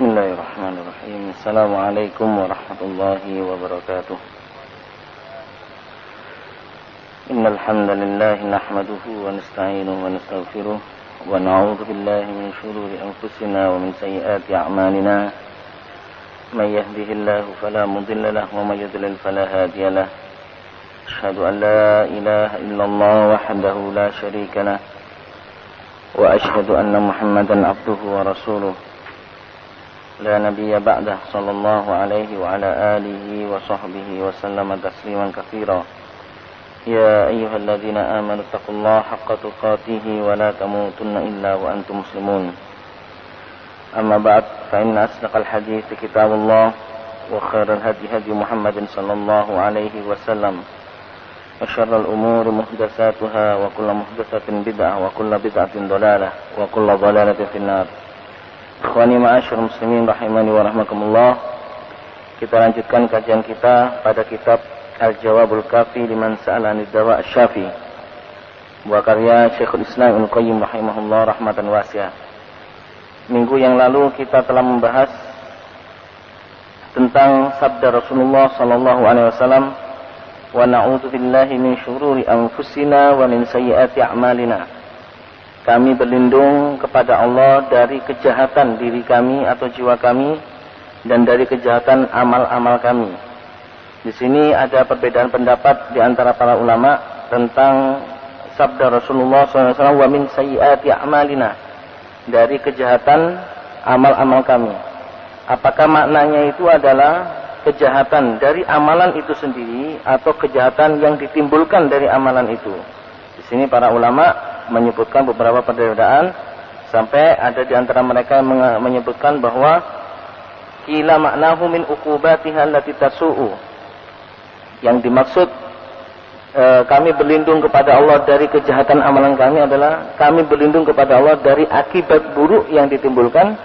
Bismillahirrahmanirrahim. Assalamualaikum warahmatullahi wabarakatuh. Innal hamdalillah nahmaduhu wa nasta'inuhu wa nastaghfiruh wa na'udzu billahi min shururi anfusina wa min sayyiati a'malina. May yahdihillahu fala mudilla lahu wa may yudlil fala hadiya lahu. Asyhadu an la ilaha illallah wahdahu la syarika lah wa asyhadu anna Muhammadan abduhu wa rasuluh. لا نبي بعده صلى الله عليه وعلى آله وصحبه وسلم تسليما كثيرا يا أيها الذين آمنوا اتقوا الله حق تقاته ولا تموتن إلا وأنتم مسلمون أما بعد فإن أصدق الحديث كتاب الله وخير الهدي هدي محمد صلى الله عليه وسلم وشر الأمور محدثاتها وكل محدثة بدعة وكل بدعة ضلالة وكل ضلالة في النار. Ikhwani ma'asyar muslimin rahimani wa rahmakumullah. Kita lanjutkan kajian kita pada kitab Al-Jawabul Kafi liman sa'ala 'anid dawa' asy-syafi. Buah karya Syekhul Islam Ibnu Qayyim rahimahullah rahmatan wasi'ah. Minggu yang lalu kita telah membahas tentang sabda Rasulullah sallallahu alaihi wasallam, "Wa na'udzu billahi min syururi anfusina wa min sayyiati a'malina." Kami berlindung kepada Allah dari kejahatan diri kami atau jiwa kami dan dari kejahatan amal-amal kami. Di sini ada perbedaan pendapat di antara para ulama tentang sabda Rasulullah SAW, wa min sayyiati a'malina, dari kejahatan amal-amal kami. Apakah maknanya itu adalah kejahatan dari amalan itu sendiri atau kejahatan yang ditimbulkan dari amalan itu? Di sini para ulama menyebutkan beberapa perbedaan, sampai ada di antara mereka yang menyebutkan bahwa qila ma'nahu min uqubatiha allati tasu'u. Yang dimaksud kami berlindung kepada Allah dari kejahatan amalan kami adalah kami berlindung kepada Allah dari akibat buruk yang ditimbulkan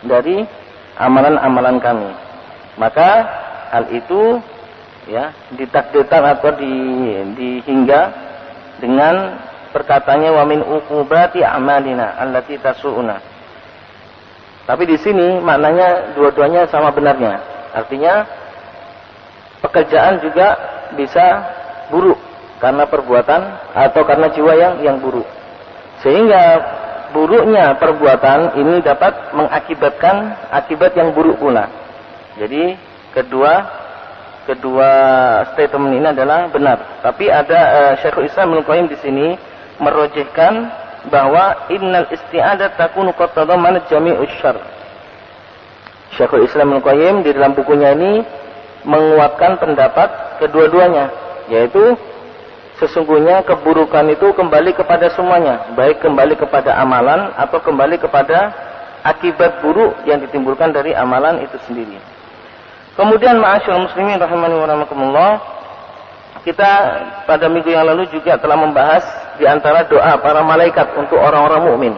dari amalan-amalan kami. Maka hal itu ya ditakdirkan atau dihingga dengan perkataannya wa min uqubati a'malina allati tasu'una. Tapi di sini maknanya dua-duanya sama benarnya. Artinya pekerjaan juga bisa buruk karena perbuatan atau karena jiwa yang buruk. Sehingga buruknya perbuatan ini dapat mengakibatkan akibat yang buruk pula. Jadi kedua statement ini adalah benar. Tapi ada Syekhul Islam Ibnu Qayyim di sini merojihkan bahwa innal isti'adat takunu qad tadammanat jami'us syarr. Syekhul Islam Ibnu Qayyim di dalam bukunya ini menguatkan pendapat kedua-duanya, yaitu sesungguhnya keburukan itu kembali kepada semuanya, baik kembali kepada amalan atau kembali kepada akibat buruk yang ditimbulkan dari amalan itu sendiri. Kemudian ma'asyiral muslimin rahimani wa rahmakumullah, kita pada minggu yang lalu juga telah membahas di antara doa para malaikat untuk orang-orang mukmin.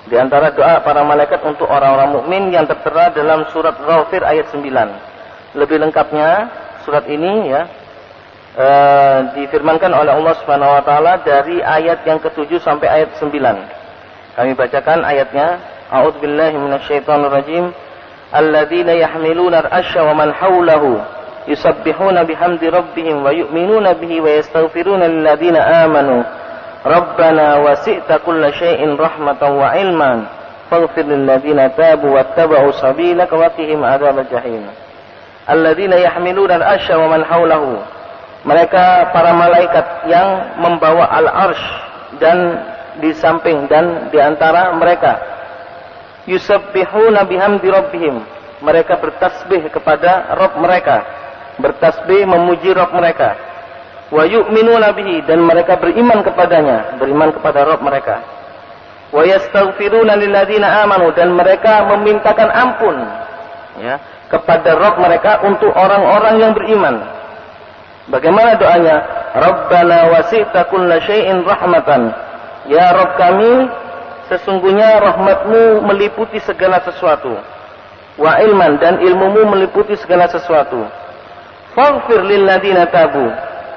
Di antara doa para malaikat untuk orang-orang mukmin yang tertera dalam surat Ghafir ayat 9. Lebih lengkapnya surat ini ya difirmankan oleh Allah Subhanahu wa taala dari ayat yang ke-7 sampai ayat 9. Kami bacakan ayatnya. A'udzubillahi minasyaitonir rajim. Alladzina yahmiluna al-'arsya wa man hawlahu yusabbihuna bihamdi rabbihim wa yu'minuna bihi wa yastaghfiruna lilladzina amanu rabbana wasi'ta kulla syai'in rahmatan wa 'ilman faghfir lilladzina tabu wattaba'u sabilaka wa qihim adzabal jahim. Alladzina yahmiluna al-'arsya wa man hawlahu, mereka para malaikat yang membawa al-'arsy dan di samping dan di antara mereka. Yusabbihuna bihamdi rabbihim, mereka bertasbih kepada Rabb mereka, bertasbih memuji Rabb mereka. Wa yu'minuna bihi, dan mereka beriman kepadanya, beriman kepada Rabb mereka. Wa yastaghfiruna lilladzina amanu, dan mereka memintakan ampun ya kepada Rabb mereka untuk orang-orang yang beriman. Bagaimana doanya? Rabbana wasi'ta kulla syai'in rahmatan, ya Rabb kami, sesungguhnya rahmatmu meliputi segala sesuatu. Wa ilman, dan ilmumu meliputi segala sesuatu. Faghfir lilladzina tabu,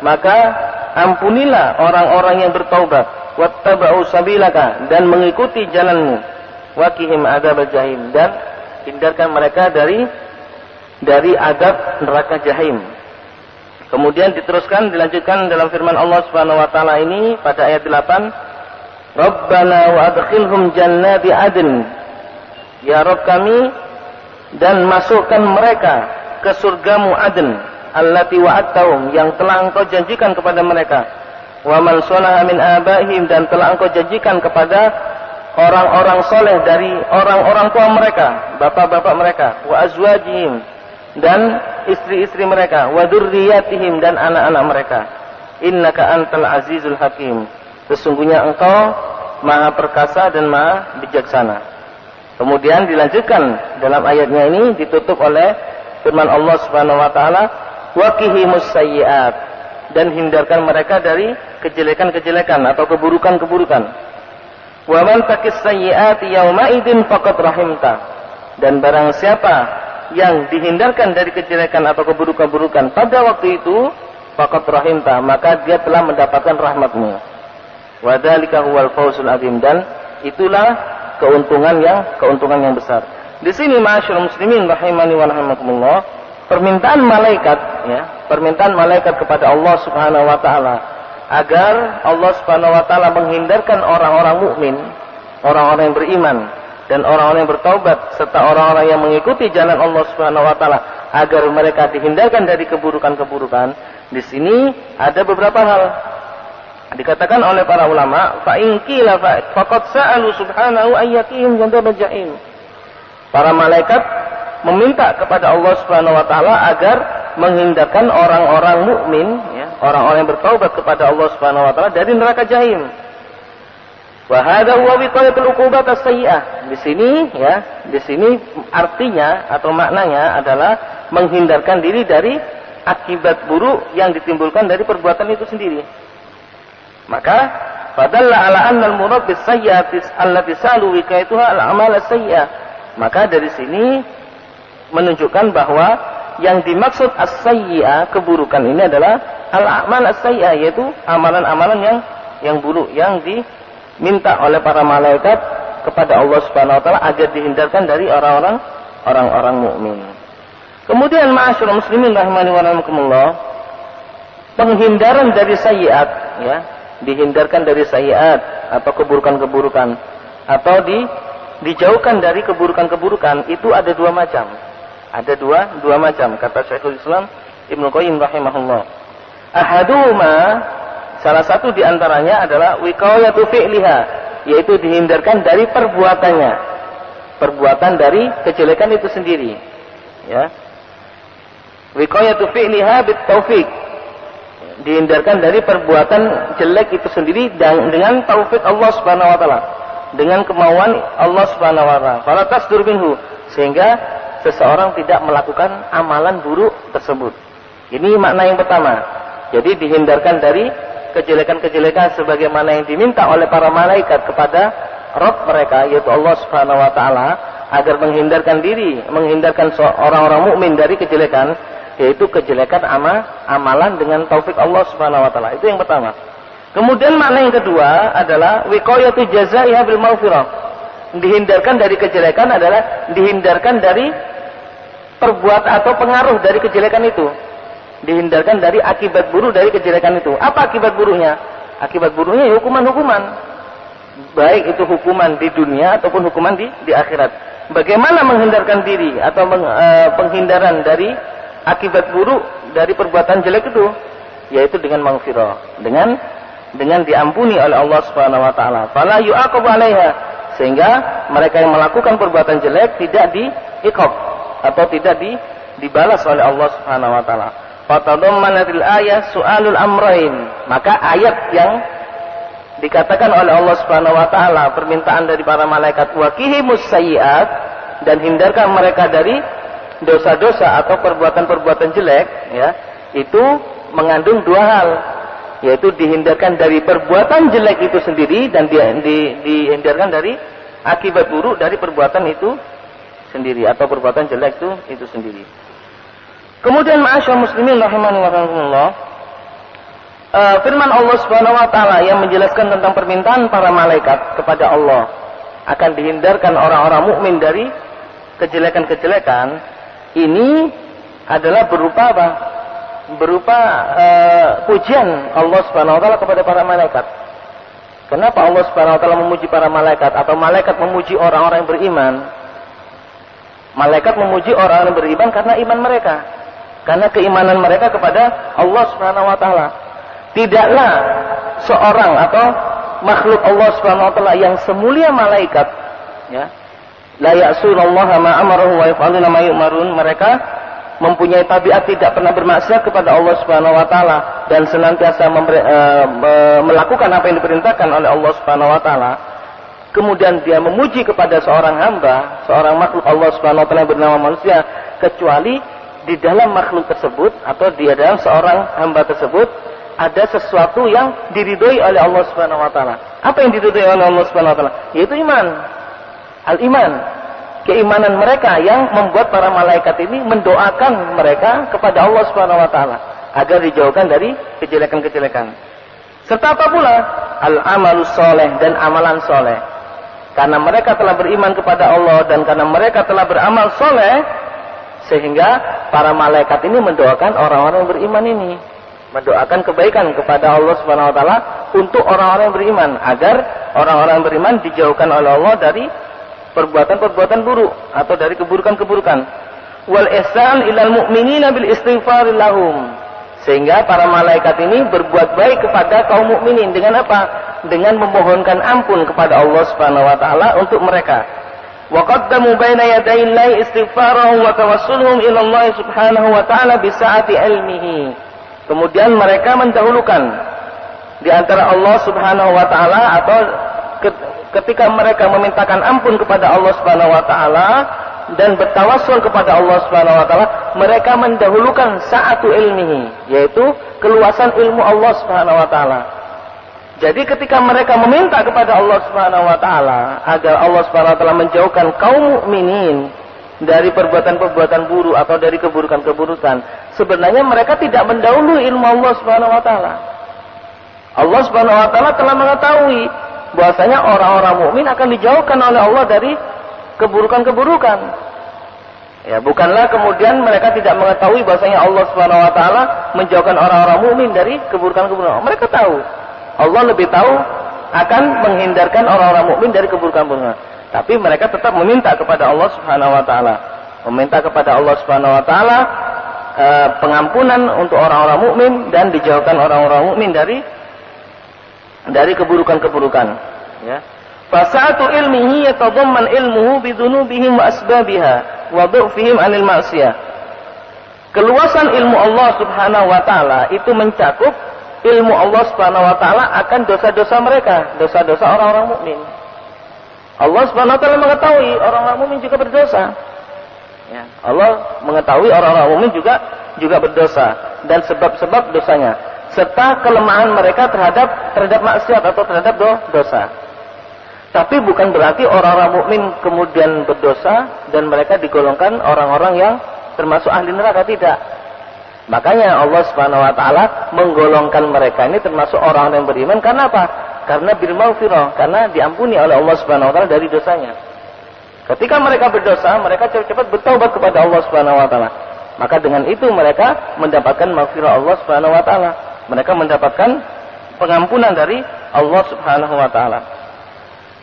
maka ampunilah orang-orang yang bertaubat. Wattaba'u sabilaka, dan mengikuti jalanmu. Wa qihim adzabal jahim, dan hindarkan mereka dari adab neraka jahim. Kemudian dilanjutkan dalam firman Allah Subhanahu wa taala ini pada ayat 8, Rabbana wa adkhilhum jannati adn. Ya Rabb kami, dan masukkan mereka ke surgamu Adn, allati wa'adtahum, yang telah engkau janjikan kepada mereka. Wa man shalaha min abaihim, dan telah engkau janjikan kepada orang-orang soleh dari orang-orang tua mereka, bapak-bapak mereka. Wa azwajihim, dan istri-istri mereka. Wa dzurriyyatihim, dan anak-anak mereka. Innaka antal azizul hakim. Sesungguhnya engkau maha perkasa dan maha bijaksana. Kemudian dilanjutkan dalam ayatnya ini ditutup oleh firman Allah Subhanahu wa taala, waqihimus sayyi'at, dan hindarkan mereka dari kejelekan-kejelekan atau keburukan-keburukan. Wa man taqis sayyi'ati yauma idzin faqad rahimta, dan barang siapa yang dihindarkan dari kejelekan atau keburukan-keburukan pada waktu itu, faqad rahimta, maka dia telah mendapatkan rahmat-Mu. Wa dzalika huwal fawzul adzim, dan itulah keuntungan yang besar. Di sini ma'asyiral muslimin rahimani wa rahimakumullah, permintaan malaikat kepada Allah Subhanahu wa taala agar Allah Subhanahu wa taala menghindarkan orang-orang mukmin, orang-orang yang beriman dan orang-orang yang bertaubat serta orang-orang yang mengikuti jalan Allah Subhanahu wa taala agar mereka dihindarkan dari keburukan-keburukan. Di sini ada beberapa hal. Dikatakan oleh para ulama, fa in qila faqad sa'alu subhanahu ayyakihim jannatan jahim. Para malaikat meminta kepada Allah Subhanahu wa taala agar menghindarkan orang-orang mukmin, ya, orang-orang yang bertaubat kepada Allah Subhanahu wa taala dari neraka jahim. Wa hadha huwa wiqayatul uqubat as-sayyi'ah. Di sini artinya atau maknanya adalah menghindarkan diri dari akibat buruk yang ditimbulkan dari perbuatan itu sendiri. Maka fadalla ala anna al-murad bis-sayyi'ati allati salu wiqayatuha al-amal as-sayyi'ah. Maka dari sini menunjukkan bahwa yang dimaksud as-sayyi'ah, keburukan ini adalah al-amal as-sayyi'ah, yaitu amalan-amalan yang buruk yang diminta oleh para malaikat kepada Allah Subhanahu wa taala agar dihindarkan dari orang-orang mukmin. Kemudian ma'asyiral muslimin rahimani wa rahimakumullah, penghindaran dari sayyi'at, ya, dihindarkan dari sayyi'at atau keburukan-keburukan atau dijauhkan dari keburukan-keburukan itu ada dua macam. Ada dua macam, kata Syekhul Islam Ibnu Qayyim rahimahullah. Ahaduhuma, salah satu di antaranya adalah wiqayatu fi'liha, yaitu dihindarkan dari perbuatannya. Perbuatan dari kejelekan itu sendiri. Ya. Wiqayatu fi'liha bit taufik. Dihindarkan dari perbuatan jelek itu sendiri dengan taufik Allah Subhanahu wa taala, dengan kemauan Allah Subhanahu wa taala. Fala tasdur minhu, sehingga seseorang tidak melakukan amalan buruk tersebut. Ini makna yang pertama. Jadi dihindarkan dari kejelekan-kejelekan sebagaimana yang diminta oleh para malaikat kepada Rabb mereka, yaitu Allah Subhanahu wa taala, agar menghindarkan orang-orang mukmin dari kejelekan, yaitu kejelekan amalan dengan taufik Allah Subhanahu wa taala. Itu yang pertama. Kemudian makna yang kedua adalah wiqayatu jazaiha bil maghfirah. Dihindarkan dari kejelekan adalah dihindarkan dari perbuatan atau pengaruh dari kejelekan itu. Dihindarkan dari akibat buruk dari kejelekan itu. Apa akibat buruknya? Akibat buruknya ya hukuman-hukuman. Baik itu hukuman di dunia ataupun hukuman di akhirat. Bagaimana menghindarkan diri atau penghindaran dari akibat buruk dari perbuatan jelek itu, yaitu dengan maghfirah, dengan diampuni oleh Allah Subhanahu wa taala. Fala yu'aqabu 'alaiha, sehingga mereka yang melakukan perbuatan jelek tidak diiqab atau tidak dibalas oleh Allah Subhanahu wa taala. Fatadammanatil ayat su'alul amrain, maka ayat yang dikatakan oleh Allah Subhanahu wa taala, permintaan dari para malaikat waqihimus sayyi'at, dan hindarkan mereka dari dosa-dosa atau perbuatan-perbuatan jelek, ya, itu mengandung dua hal, yaitu dihindarkan dari perbuatan jelek itu sendiri dan dihindarkan dari akibat buruk dari perbuatan itu sendiri atau perbuatan jelek itu sendiri. Kemudian ma'asyiral muslimin rahimani wa rahimakumullah, firman Allah Subhanahu wa taala yang menjelaskan tentang permintaan para malaikat kepada Allah akan dihindarkan orang-orang mukmin dari kejelekan-kejelekan ini adalah berupa apa? Berupa pujian Allah Subhanahu wa taala kepada para malaikat. Kenapa Allah Subhanahu wa taala memuji para malaikat atau malaikat memuji orang-orang yang beriman? Malaikat memuji orang-orang yang beriman karena iman mereka. Karena keimanan mereka kepada Allah Subhanahu wa taala. Tidaklah seorang atau makhluk Allah Subhanahu wa taala yang semulia malaikat, ya. La ya'sunallaha ma amaruhu wa yaf'aluna ma yu'marun. Mereka mempunyai tabiat tidak pernah bermaksiat kepada Allah Subhanahu wa taala dan senantiasa melakukan apa yang diperintahkan oleh Allah Subhanahu wa taala. Kemudian dia memuji kepada seorang hamba, seorang makhluk Allah Subhanahu wa taala yang bernama manusia, kecuali di dalam makhluk tersebut atau di dalam seorang hamba tersebut ada sesuatu yang diridhoi oleh Allah Subhanahu wa taala. Apa yang diridhoi oleh Allah Subhanahu wa taala? Yaitu iman. Al-iman. Keimanan mereka yang membuat para malaikat ini mendoakan mereka kepada Allah Subhanahu wa taala agar dijauhkan dari kejelekan-kejelekan. Serta apa pula? Al-amalus soleh dan amalan soleh. Karena mereka telah beriman kepada Allah dan karena mereka telah beramal soleh, sehingga para malaikat ini mendoakan orang-orang yang beriman ini, mendoakan kebaikan kepada Allah Subhanahu wa taala untuk orang-orang yang beriman, agar orang-orang yang beriman dijauhkan oleh Allah dari perbuatan-perbuatan buruk atau dari keburukan-keburukan. Wal ihsan ilal mu'minina bil istighfar lahum. Sehingga para malaikat ini berbuat baik kepada kaum mukminin dengan apa? Dengan memohonkan ampun kepada Allah Subhanahu wa taala untuk mereka. Wa qaddamu baina yaday Allahi istighfarahum wa tawassulhum ila Allah Subhanahu wa taala bi sa'ati ilmihi. Kemudian mereka mendahulukan di antara Allah Subhanahu wa taala atau ketika mereka memintakan ampun kepada Allah Subhanahu wa taala dan bertawassul kepada Allah Subhanahu wa taala, mereka mendahulukan sa'atu ilmihi, yaitu keluasan ilmu Allah Subhanahu wa taala. Jadi ketika mereka meminta kepada Allah Subhanahu wa taala agar Allah Subhanahu wa taala menjauhkan kaum mukminin dari perbuatan-perbuatan buruk atau dari keburukan-keburukan, sebenarnya mereka tidak mendahului ilmu Allah Subhanahu wa taala. Allah Subhanahu wa taala telah mengetahui bahwasanya orang-orang mukmin akan dijauhkan oleh Allah dari keburukan-keburukan. Ya, bukanlah kemudian mereka tidak mengetahui bahwasanya Allah Subhanahu wa taala menjauhkan orang-orang mukmin dari keburukan-keburukan. Mereka tahu. Allah lebih tahu akan menghindarkan orang-orang mukmin dari keburukan-keburukan. Tapi mereka tetap meminta kepada Allah Subhanahu wa taala. Meminta kepada Allah Subhanahu wa taala pengampunan untuk orang-orang mukmin dan dijauhkan orang-orang mukmin dari keburukan-keburukan, ya. Fasatu ilmihi yatadamman ilmuhu bidunubihim wa asbabiha wa du'fihim 'anil ma'siyah. Keluasan ilmu Allah Subhanahu wa taala itu mencakup ilmu Allah Subhanahu wa taala akan dosa-dosa mereka, dosa-dosa orang-orang mukmin. Allah Subhanahu wa taala mengetahui orang-orang mukmin juga berdosa. Ya, Allah mengetahui orang-orang mukmin juga berdosa dan sebab-sebab dosanya serta kelemahan mereka terhadap maksiat atau terhadap dosa. Tapi bukan berarti orang-orang mukmin kemudian berdosa dan mereka digolongkan orang-orang yang termasuk ahli neraka, tidak. Makanya Allah Subhanahu wa taala menggolongkan mereka ini termasuk orang yang beriman karena apa? Karena bil maghfirah, karena diampuni oleh Allah Subhanahu wa taala dari dosanya. Ketika mereka berdosa, mereka cepat-cepat bertaubat kepada Allah Subhanahu wa taala. Maka dengan itu mereka mendapatkan maghfirah Allah Subhanahu wa taala. Mereka mendapatkan pengampunan dari Allah Subhanahu wa taala.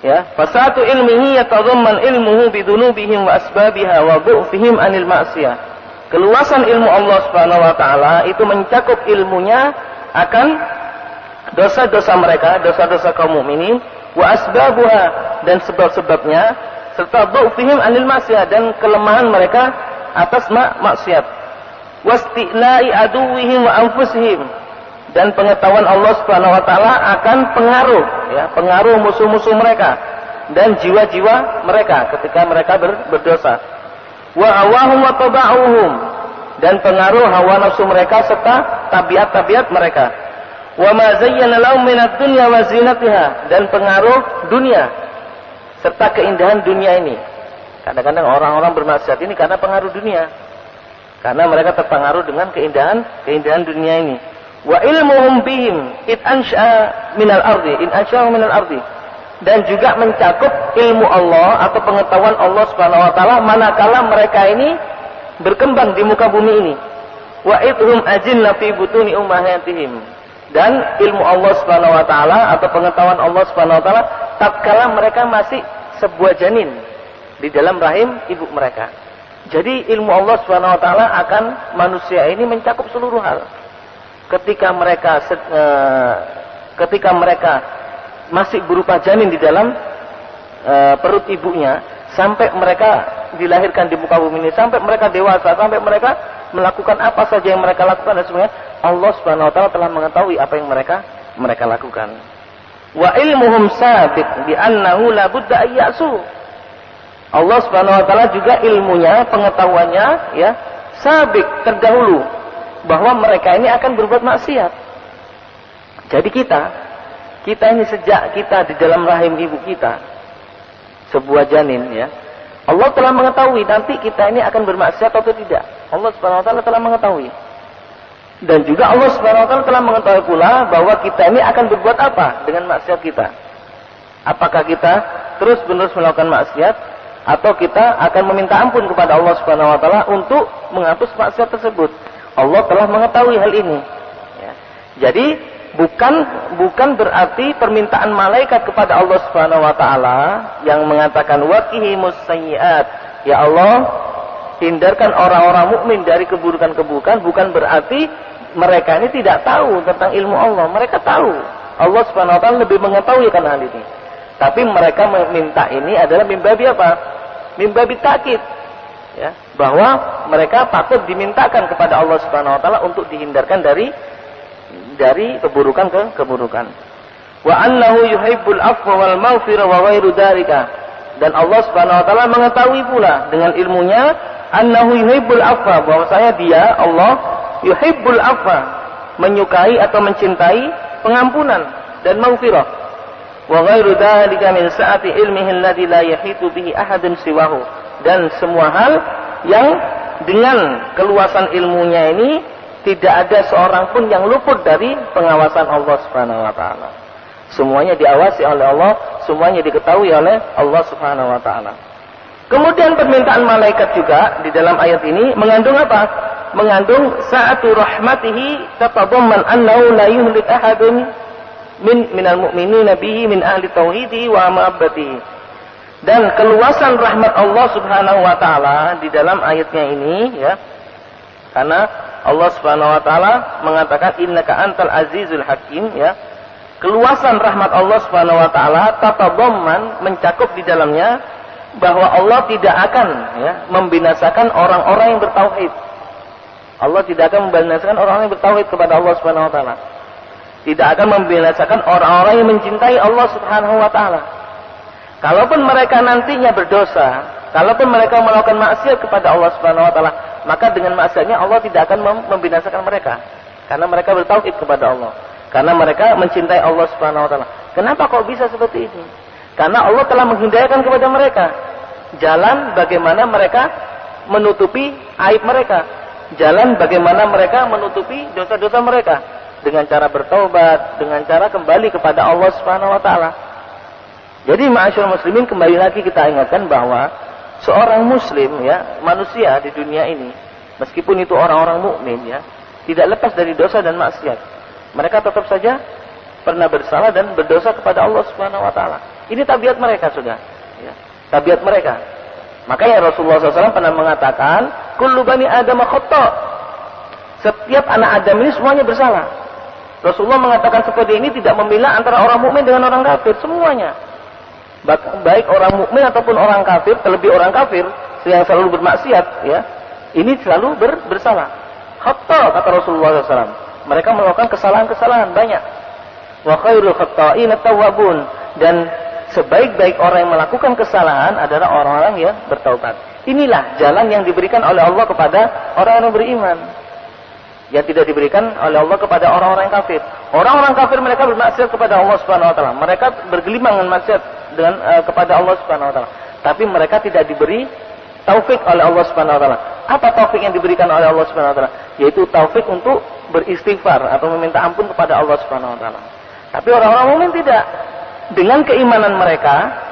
Ya, fasatu ilmihi yatadamman ilmuhu bidunubihim wa asbabiha wa du'fihim 'anil ma'siyah. Keluasan ilmu Allah Subhanahu wa taala itu mencakup ilmunya akan dosa-dosa mereka, dosa-dosa kaum mukminin, wa asbabuha dan sebab-sebabnya, serta du'fihim 'anil ma'siyah dan kelemahan mereka atas maksiat. Wasti'la'i aduwwihim wa anfusihim dan pengetahuan Allah Subhanahu wa taala akan pengaruh musuh-musuh mereka dan jiwa-jiwa mereka ketika mereka berdosa. Wa awahum wa taba'uhum dan pengaruh hawa nafsu mereka serta tabiat-tabiat mereka. Wa ma zayyana lahum minad dunya wa zinatiha dan pengaruh dunia serta keindahan dunia ini. Kadang-kadang orang-orang bermaksiat ini karena pengaruh dunia. Karena mereka terpengaruh dengan keindahan dunia ini. Wa ilmuhum bihim id ansha'a minal ardi, in ansha'a minal ardi. dan juga mencakup ilmu Allah atau pengetahuan Allah Subhanahu wa taala manakala mereka ini berkembang di muka bumi ini. Wa idhum ajinna fi butuni ummahatihim. Dan ilmu Allah Subhanahu wa taala atau pengetahuan Allah Subhanahu wa taala tatkala mereka masih sebuah janin di dalam rahim ibu mereka. Jadi ilmu Allah Subhanahu wa taala akan manusia ini mencakup seluruh hal. Ketika mereka masih berupa janin di dalam perut ibunya, sampai mereka dilahirkan di muka bumi ini, sampai mereka dewasa, sampai mereka melakukan apa saja yang mereka lakukan dan semuanya, Allah Subhanahu wa taala telah mengetahui apa yang mereka lakukan. Wa ilmuhum sabiq bi annahu la budda ayyasu. Allah Subhanahu wa taala juga ilmunya, pengetahuannya ya, sabiq, terdahulu bahwa mereka ini akan berbuat maksiat. Jadi kita ini sejak kita di dalam rahim ibu kita, sebuah janin ya, Allah telah mengetahui nanti kita ini akan bermaksiat atau tidak. Allah Subhanahu wa taala telah mengetahui. Dan juga Allah Subhanahu wa taala telah mengetahui pula bahwa kita ini akan berbuat apa dengan maksiat kita. Apakah kita terus-menerus melakukan maksiat atau kita akan meminta ampun kepada Allah Subhanahu wa taala untuk menghapus maksiat tersebut. Allah telah mengetahui hal ini. Ya. Jadi bukan berarti permintaan malaikat kepada Allah Subhanahu wa taala yang mengatakan waqihimus sayyiat, ya Allah, hindarkan orang-orang mukmin dari keburukan-keburukan, bukan berarti mereka ini tidak tahu tentang ilmu Allah. Mereka tahu. Allah Subhanahu wa taala lebih mengetahui akan hal ini. Tapi mereka meminta ini adalah mimbabi apa? Mimbabi takkid. Ya, bahwa mereka patut dimintakan kepada Allah Subhanahu wa taala untuk dihindarkan dari keburukan ke keburukan. Wa annahu yuhibbul afwa wal maghfirah wa ghairu dzalika. Dan Allah Subhanahu wa taala mengetahui pula dengan ilmunya annahu yuhibbul afwa, bahwasanya dia Allah yuhibbul afwa, menyukai atau mencintai pengampunan dan maghfirah. Wa ghairu dzalika min sa'ati ilmihi alladzi la yahitu bihi ahadun siwahu. Dan semua hal yang dengan keluasan ilmunya ini tidak ada seorang pun yang luput dari pengawasan Allah Subhanahu wa taala. Semuanya diawasi oleh Allah, semuanya diketahui oleh Allah Subhanahu wa taala. Kemudian permintaan malaikat juga di dalam ayat ini mengandung apa? Mengandung sa'atu rahmatihi tatadamman annahu la yuhlik ahadun minal mu'minina bihi min ahli tauhidi wa mahabbatihi. Dan keluasan rahmat Allah Subhanahu wa taala di dalam ayatnya ini ya. Karena Allah Subhanahu wa taala mengatakan innaka antal azizul hakim ya. Keluasan rahmat Allah Subhanahu wa taala tatadamman, mencakup di dalamnya bahwa Allah tidak akan ya membinasakan orang-orang yang bertauhid. Allah tidak akan membinasakan orang-orang yang bertauhid kepada Allah Subhanahu wa taala. Tidak akan membinasakan orang-orang yang mencintai Allah Subhanahu wa taala. Kalaupun mereka nantinya berdosa, kalaupun mereka melakukan maksiat kepada Allah Subhanahu wa taala, maka dengan maksiatnya Allah tidak akan membinasakan mereka, karena mereka bertauhid kepada Allah, karena mereka mencintai Allah Subhanahu wa taala. Kenapa kok bisa seperti ini? Karena Allah telah menghidayahkan kepada mereka jalan bagaimana mereka menutupi aib mereka, jalan bagaimana mereka menutupi dosa-dosa mereka dengan cara bertaubat, dengan cara kembali kepada Allah Subhanahu wa taala. Jadi ma'asyiral muslimin, kembali lagi kita ingatkan bahwa seorang muslim ya, manusia di dunia ini, meskipun itu orang-orang mukmin ya, tidak lepas dari dosa dan maksiat. Mereka tetap saja pernah bersalah dan berdosa kepada Allah Subhanahu wa taala. Ini tabiat mereka sudah, ya. Tabiat mereka. Makanya Rasulullah SAW pernah mengatakan, kullu bani Adam khata'. Setiap anak Adam ini semuanya bersalah. Rasulullah mengatakan seperti ini tidak memilah antara orang mukmin dengan orang kafir, semuanya. Baik orang mukmin ataupun orang kafir, terlebih orang kafir yang selalu bermaksiat, ya, ini selalu bersalah. Khata' kata Rasulullah SAW. Mereka melakukan kesalahan-kesalahan banyak. Wa khairul khata'in at-tawwabun. Dan sebaik-baik orang yang melakukan kesalahan adalah orang-orang yang bertaubat. Inilah jalan yang diberikan oleh Allah kepada orang-orang yang beriman, yang tidak diberikan oleh Allah kepada orang-orang yang kafir. Orang-orang kafir mereka bermaksiat kepada Allah Subhanahu wa taala. Mereka bergelimang dengan maksiat dengan kepada Allah Subhanahu wa taala. Tapi mereka tidak diberi taufik oleh Allah Subhanahu wa taala. Apa taufik yang diberikan oleh Allah Subhanahu wa taala? Yaitu taufik untuk beristighfar atau meminta ampun kepada Allah Subhanahu wa taala. Tapi orang-orang mukmin tidak. dengan keimanan mereka,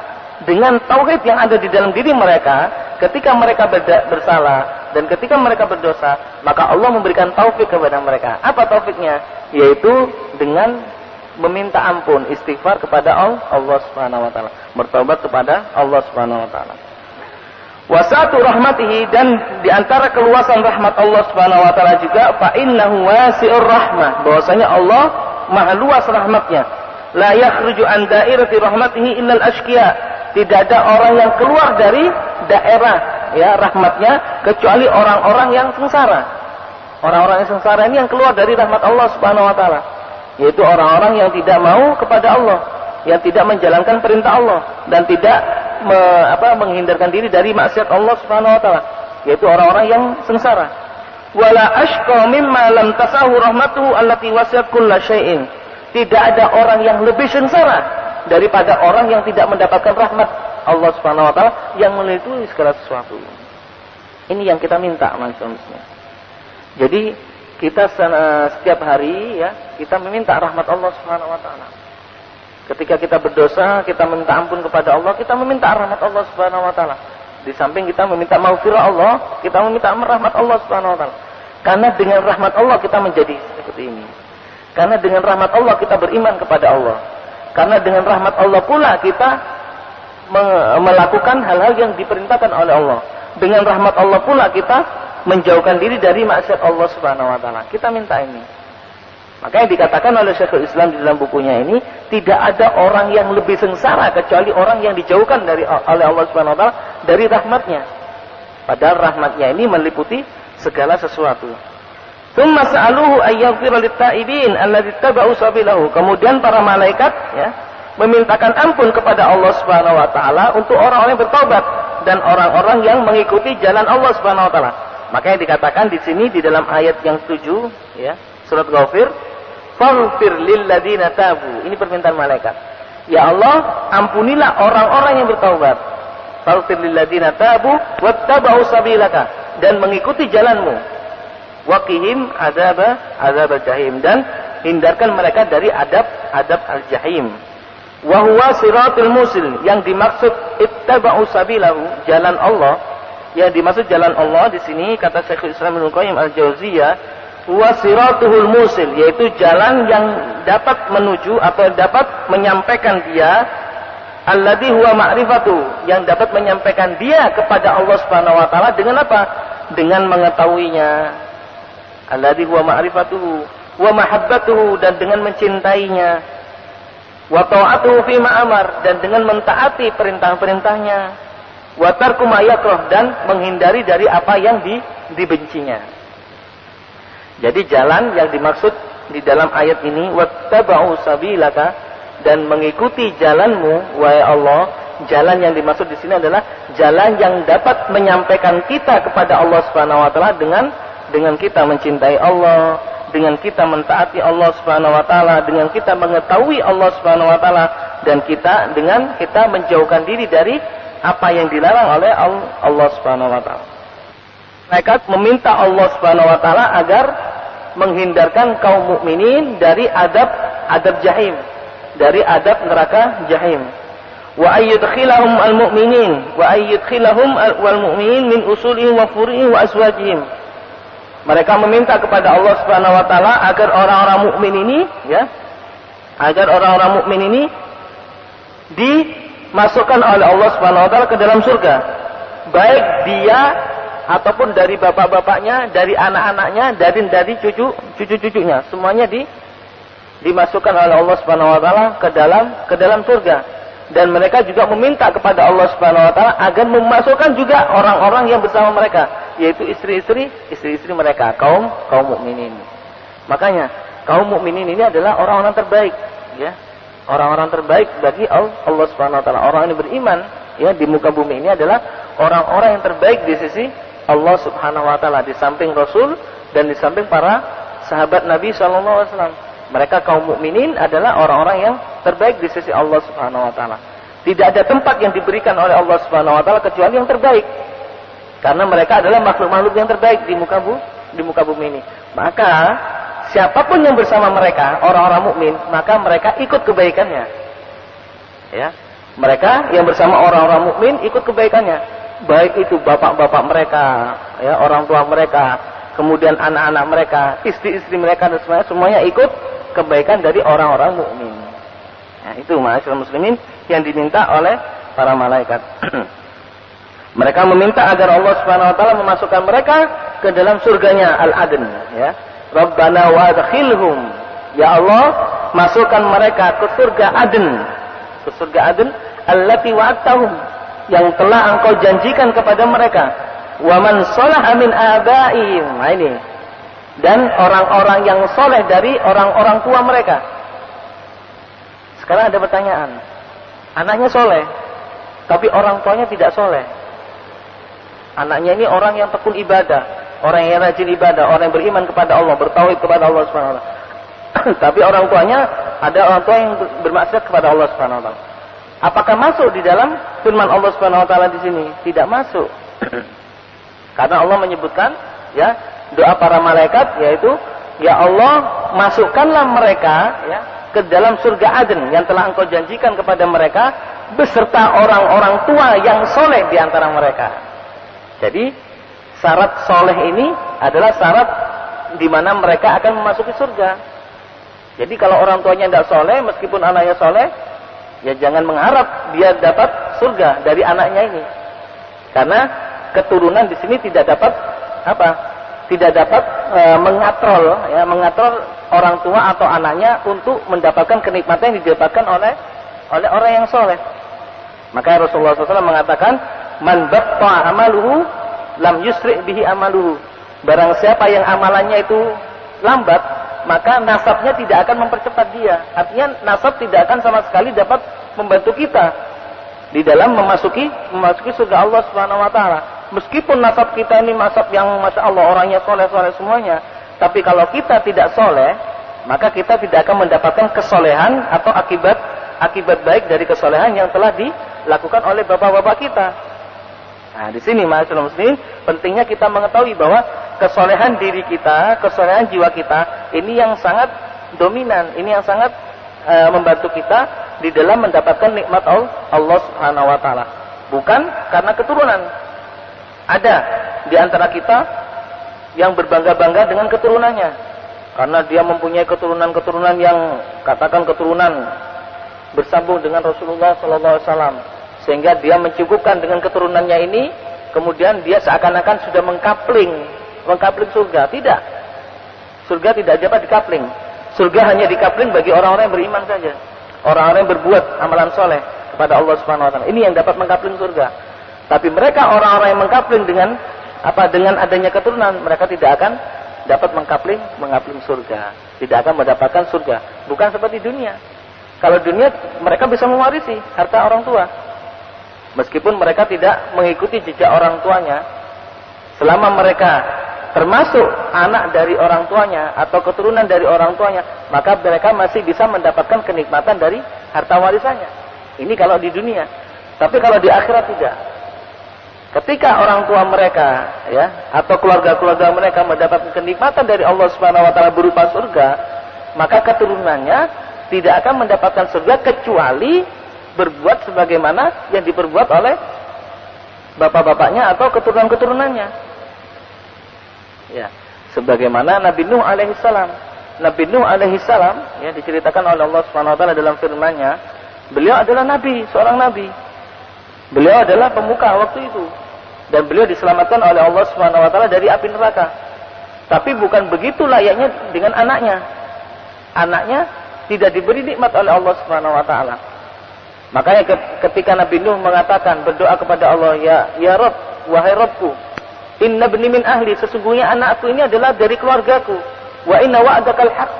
dengan tauhid yang ada di dalam diri mereka, ketika mereka bersalah dan ketika mereka berdosa, maka Allah memberikan taufik kepada mereka. Apa taufiknya? Yaitu dengan meminta ampun, istighfar kepada Allah Subhanahu wa taala, bertobat kepada Allah Subhanahu wa taala. Wasatu rahmatihi, dan di antara keluasan rahmat Allah Subhanahu wa taala juga fa innahu wasi'ur rahmah, bahwasanya Allah maha luas rahmatnya. La yakhruju an dairati rahmatihi illa al-ashqiya, tidak ada orang yang keluar dari daerah ya rahmatnya kecuali orang-orang yang sengsara. Orang-orang yang sengsara ini yang keluar dari rahmat Allah Subhanahu wa taala, yaitu orang-orang yang tidak mau kepada Allah, yang tidak menjalankan perintah Allah dan tidak menghindarkan diri dari maksiat Allah Subhanahu wa taala, yaitu orang-orang yang sengsara. Wala ashqa mimma lam tasahu rahmatuhu allati wasi'at kulla syai'in. Tidak ada orang yang lebih sengsara daripada orang yang tidak mendapatkan rahmat Allah Subhanahu wa taala yang meliputi segala sesuatu. Ini yang kita minta maksudnya. Jadi kita setiap hari ya, kita meminta rahmat Allah Subhanahu wa taala. Ketika kita berdosa, kita meminta ampun kepada Allah, kita meminta rahmat Allah Subhanahu wa taala. Di samping kita meminta maghfirah Allah, kita meminta rahmat Allah Subhanahu wa taala. Karena dengan rahmat Allah kita menjadi seperti ini. Karena dengan rahmat Allah kita beriman kepada Allah. Karena dengan rahmat Allah pula kita melakukan hal-hal yang diperintahkan oleh Allah. Dengan rahmat Allah pula kita menjauhkan diri dari maksiat Allah Subhanahu wa taala. Kita minta ini. Makanya dikatakan oleh Syekhul Islam di dalam bukunya ini, tidak ada orang yang lebih sengsara kecuali orang yang dijauhkan oleh Allah Subhanahu wa taala dari rahmatnya. Padahal rahmatnya ini meliputi segala sesuatu. Tsumma sa'aluhu ayyaghfira lit-ta'ibin alladzi taba'u sabilahu. Kemudian para malaikat ya memintakan ampun kepada Allah Subhanahu wa taala untuk orang-orang yang bertobat dan orang-orang yang mengikuti jalan Allah Subhanahu wa taala. Makanya dikatakan di sini di dalam ayat yang 7 ya, surat Ghafir, faghfir lil ladzina tabu. Ini permintaan malaikat. Ya Allah, ampunilah orang-orang yang bertaubat. Faghfir lil ladzina tabu wattaba'u sabilaka, dan mengikuti jalanmu. Waqihim azab al-jahim, dan hindarkan mereka dari adab al-jahim. Wa huwa siratul musil, yang dimaksud ittaba'u sabilahu, jalan Allah. Yang dimaksud jalan Allah di sini kata Syekhul Islam Ibnu Qayyim al-Jauziyah, huwa siratuhul musil, yaitu jalan yang dapat menuju atau dapat menyampaikan dia, alladzi huwa ma'rifatu, yang dapat menyampaikan dia kepada Allah Subhanahu wa taala dengan apa? Dengan mengetahuinya. Alladzi huwa ma'rifatuhu wa mahabbatuhu, dan dengan mencintainya. Wa ta'atuhu fi ma amar, dan dengan mentaati perintah-perintahnya. Wa tarku ma yakrah, dan menghindari dari apa yang dibencinya. Jadi jalan yang dimaksud di dalam ayat ini, wattaba'u sabilaka, dan mengikuti jalanmu wahai Allah. Jalan yang dimaksud di sini adalah jalan yang dapat menyampaikan kita kepada Allah Subhanahu wa taala dengan kita mencintai Allah, dengan kita mentaati Allah Subhanahu wa taala, dengan kita mengetahui Allah Subhanahu wa taala, dan dengan kita menjauhkan diri dari apa yang dilarang oleh Allah Subhanahu wa taala. Mereka meminta Allah Subhanahu wa taala agar menghindarkan kaum mukminin dari adab jahim, dari adab neraka jahim. Wa ayyudkhilahum al-mu'minin wa ayyudkhilahum wal-mu'minin min usulihim wa furu'ihim wa aswajihim. Mereka meminta kepada Allah Subhanahu wa taala agar orang-orang mukmin ini ya, agar orang-orang mukmin ini dimasukkan oleh Allah Subhanahu wa taala ke dalam surga. Baik dia ataupun dari bapak-bapaknya, dari anak-anaknya, dari cucu-cucunya, semuanya dimasukkan oleh Allah Subhanahu wa taala ke dalam surga. Dan mereka juga meminta kepada Allah Subhanahu wa taala agar memasukkan juga orang-orang yang bersama mereka, yaitu istri-istri mereka, kaum mukminin. Makanya kaum mukminin ini adalah orang-orang terbaik, ya. Orang-orang terbaik bagi Allah Subhanahu wa taala. Orang yang beriman ya di muka bumi ini adalah orang-orang yang terbaik di sisi Allah Subhanahu wa taala, di samping Rasul dan di samping para sahabat Nabi sallallahu alaihi wasallam. Mereka kaum mukminin adalah orang-orang yang terbaik di sisi Allah Subhanahu wa taala. Tidak ada tempat yang diberikan oleh Allah Subhanahu wa taala kecuali yang terbaik. Karena mereka adalah makhluk-makhluk yang terbaik di muka bumi ini. Maka siapapun yang bersama mereka, orang-orang mukmin, maka mereka ikut kebaikannya. Ya. Mereka yang bersama orang-orang mukmin ikut kebaikannya. Baik itu bapak-bapak mereka, ya, orang tua mereka, kemudian anak-anak mereka, istri-istri mereka dan semuanya ikut kebaikan dari orang-orang mukmin. Nah, itu ma'asyiral muslimin yang diminta oleh para malaikat. Mereka meminta agar Allah Subhanahu wa taala memasukkan mereka ke dalam surganya Al-Adn, ya. Rabbana wadkhilhum. Ya Allah, masukkan mereka ke surga Adn. Ke surga Adn allati wa'adtahum, yang telah Engkau janjikan kepada mereka. Wa man shalaha min abaihim. Nah, ini. Dan orang-orang yang soleh dari orang-orang tua mereka. Sekarang ada pertanyaan. Anaknya soleh, tapi orang tuanya tidak soleh. Anaknya ini orang yang tekun ibadah, orang yang rajin ibadah, orang yang beriman kepada Allah, bertauhid kepada Allah Subhanahu wa taala. Tapi orang tuanya, ada orang tua yang bermaksiat kepada Allah Subhanahu wa taala. Apakah masuk di dalam firman Allah Subhanahu wa taala di sini? Tidak masuk. Karena Allah menyebutkan, ya, doa para malaikat, yaitu, ya Allah, masukkanlah mereka, ya, ke dalam surga Aden yang telah Engkau janjikan kepada mereka beserta orang-orang tua yang soleh di antara mereka. Jadi syarat soleh ini adalah syarat di mana mereka akan memasuki surga. Jadi kalau orang tuanya tidak soleh, meskipun anaknya soleh, ya jangan mengharap dia dapat surga dari anaknya ini. Karena keturunan di sini tidak dapat apa? Tidak dapat mengatrol, ya, mengatrol orang tua atau anaknya untuk mendapatkan kenikmatan yang didapatkan oleh orang yang soleh. Maka Rasulullah SAW mengatakan, man batta amaluhu lam yusri' bihi amaluhu. Barang siapa yang amalannya itu lambat, maka nasabnya tidak akan mempercepat dia. Artinya nasab tidak akan sama sekali dapat membantu kita di dalam memasuki surga Allah Subhanahu wa taala. Meskipun nasab kita ini nasab yang Masya Allah orangnya soleh-soleh semuanya, tapi kalau kita tidak soleh, maka kita tidak akan mendapatkan kesolehan atau akibat baik dari kesolehan yang telah dilakukan oleh bapak-bapak kita. Nah, di sini ma'asyiral muslimin, pentingnya kita mengetahui bahwa kesolehan diri kita, kesolehan jiwa kita, ini yang sangat dominan, ini yang sangat membantu kita di dalam mendapatkan nikmat Allah Subhanahu wa taala. Bukan karena keturunan. Ada di antara kita yang berbangga-bangga dengan keturunannya, karena dia mempunyai keturunan-keturunan yang katakan keturunan bersambung dengan Rasulullah sallallahu alaihi wasallam, sehingga dia mencukupkan dengan keturunannya ini, kemudian dia seakan-akan sudah mengkapling surga. Tidak. Surga tidak dapat dikapling. Surga hanya dikapling bagi orang-orang yang beriman saja. Orang-orang yang berbuat amalan soleh kepada Allah Subhanahu wa taala. Ini yang dapat mengkapling surga. Tapi mereka orang-orang yang mengkapling dengan adanya keturunan, mereka tidak akan dapat mengkapling surga. Tidak akan mendapatkan surga. Bukan seperti dunia. Kalau dunia mereka bisa mewarisi harta orang tua. Meskipun mereka tidak mengikuti jejak orang tuanya, selama mereka termasuk anak dari orang tuanya atau keturunan dari orang tuanya, maka mereka masih bisa mendapatkan kenikmatan dari harta warisannya. Ini kalau di dunia. Tapi kalau di akhirat tidak. Ketika orang tua mereka, ya, atau keluarga-keluarga mereka mendapatkan kenikmatan dari Allah Subhanahu wa taala berupa surga, maka keturunannya tidak akan mendapatkan surga kecuali berbuat sebagaimana yang diperbuat oleh bapak-bapaknya atau keturunan-keturunannya. Ya, sebagaimana Nabi Nuh alaihissalam. Nabi Nuh alaihissalam, ya, diceritakan oleh Allah Subhanahu wa taala dalam firman-Nya, beliau adalah nabi, seorang nabi. Beliau adalah pemuka waktu itu. Dan beliau diselamatkan oleh Allah Subhanahu wa taala dari api neraka. Tapi bukan begitu layaknya dengan anaknya. Anaknya tidak diberi nikmat oleh Allah Subhanahu wa taala. Makanya ketika Nabi Nuh mengatakan, berdoa kepada Allah, ya Rabb, wahai Rabbku, inna ibni min ahli, sesungguhnya anakku ini adalah dari keluargaku. Wa inna wa'dakal haq,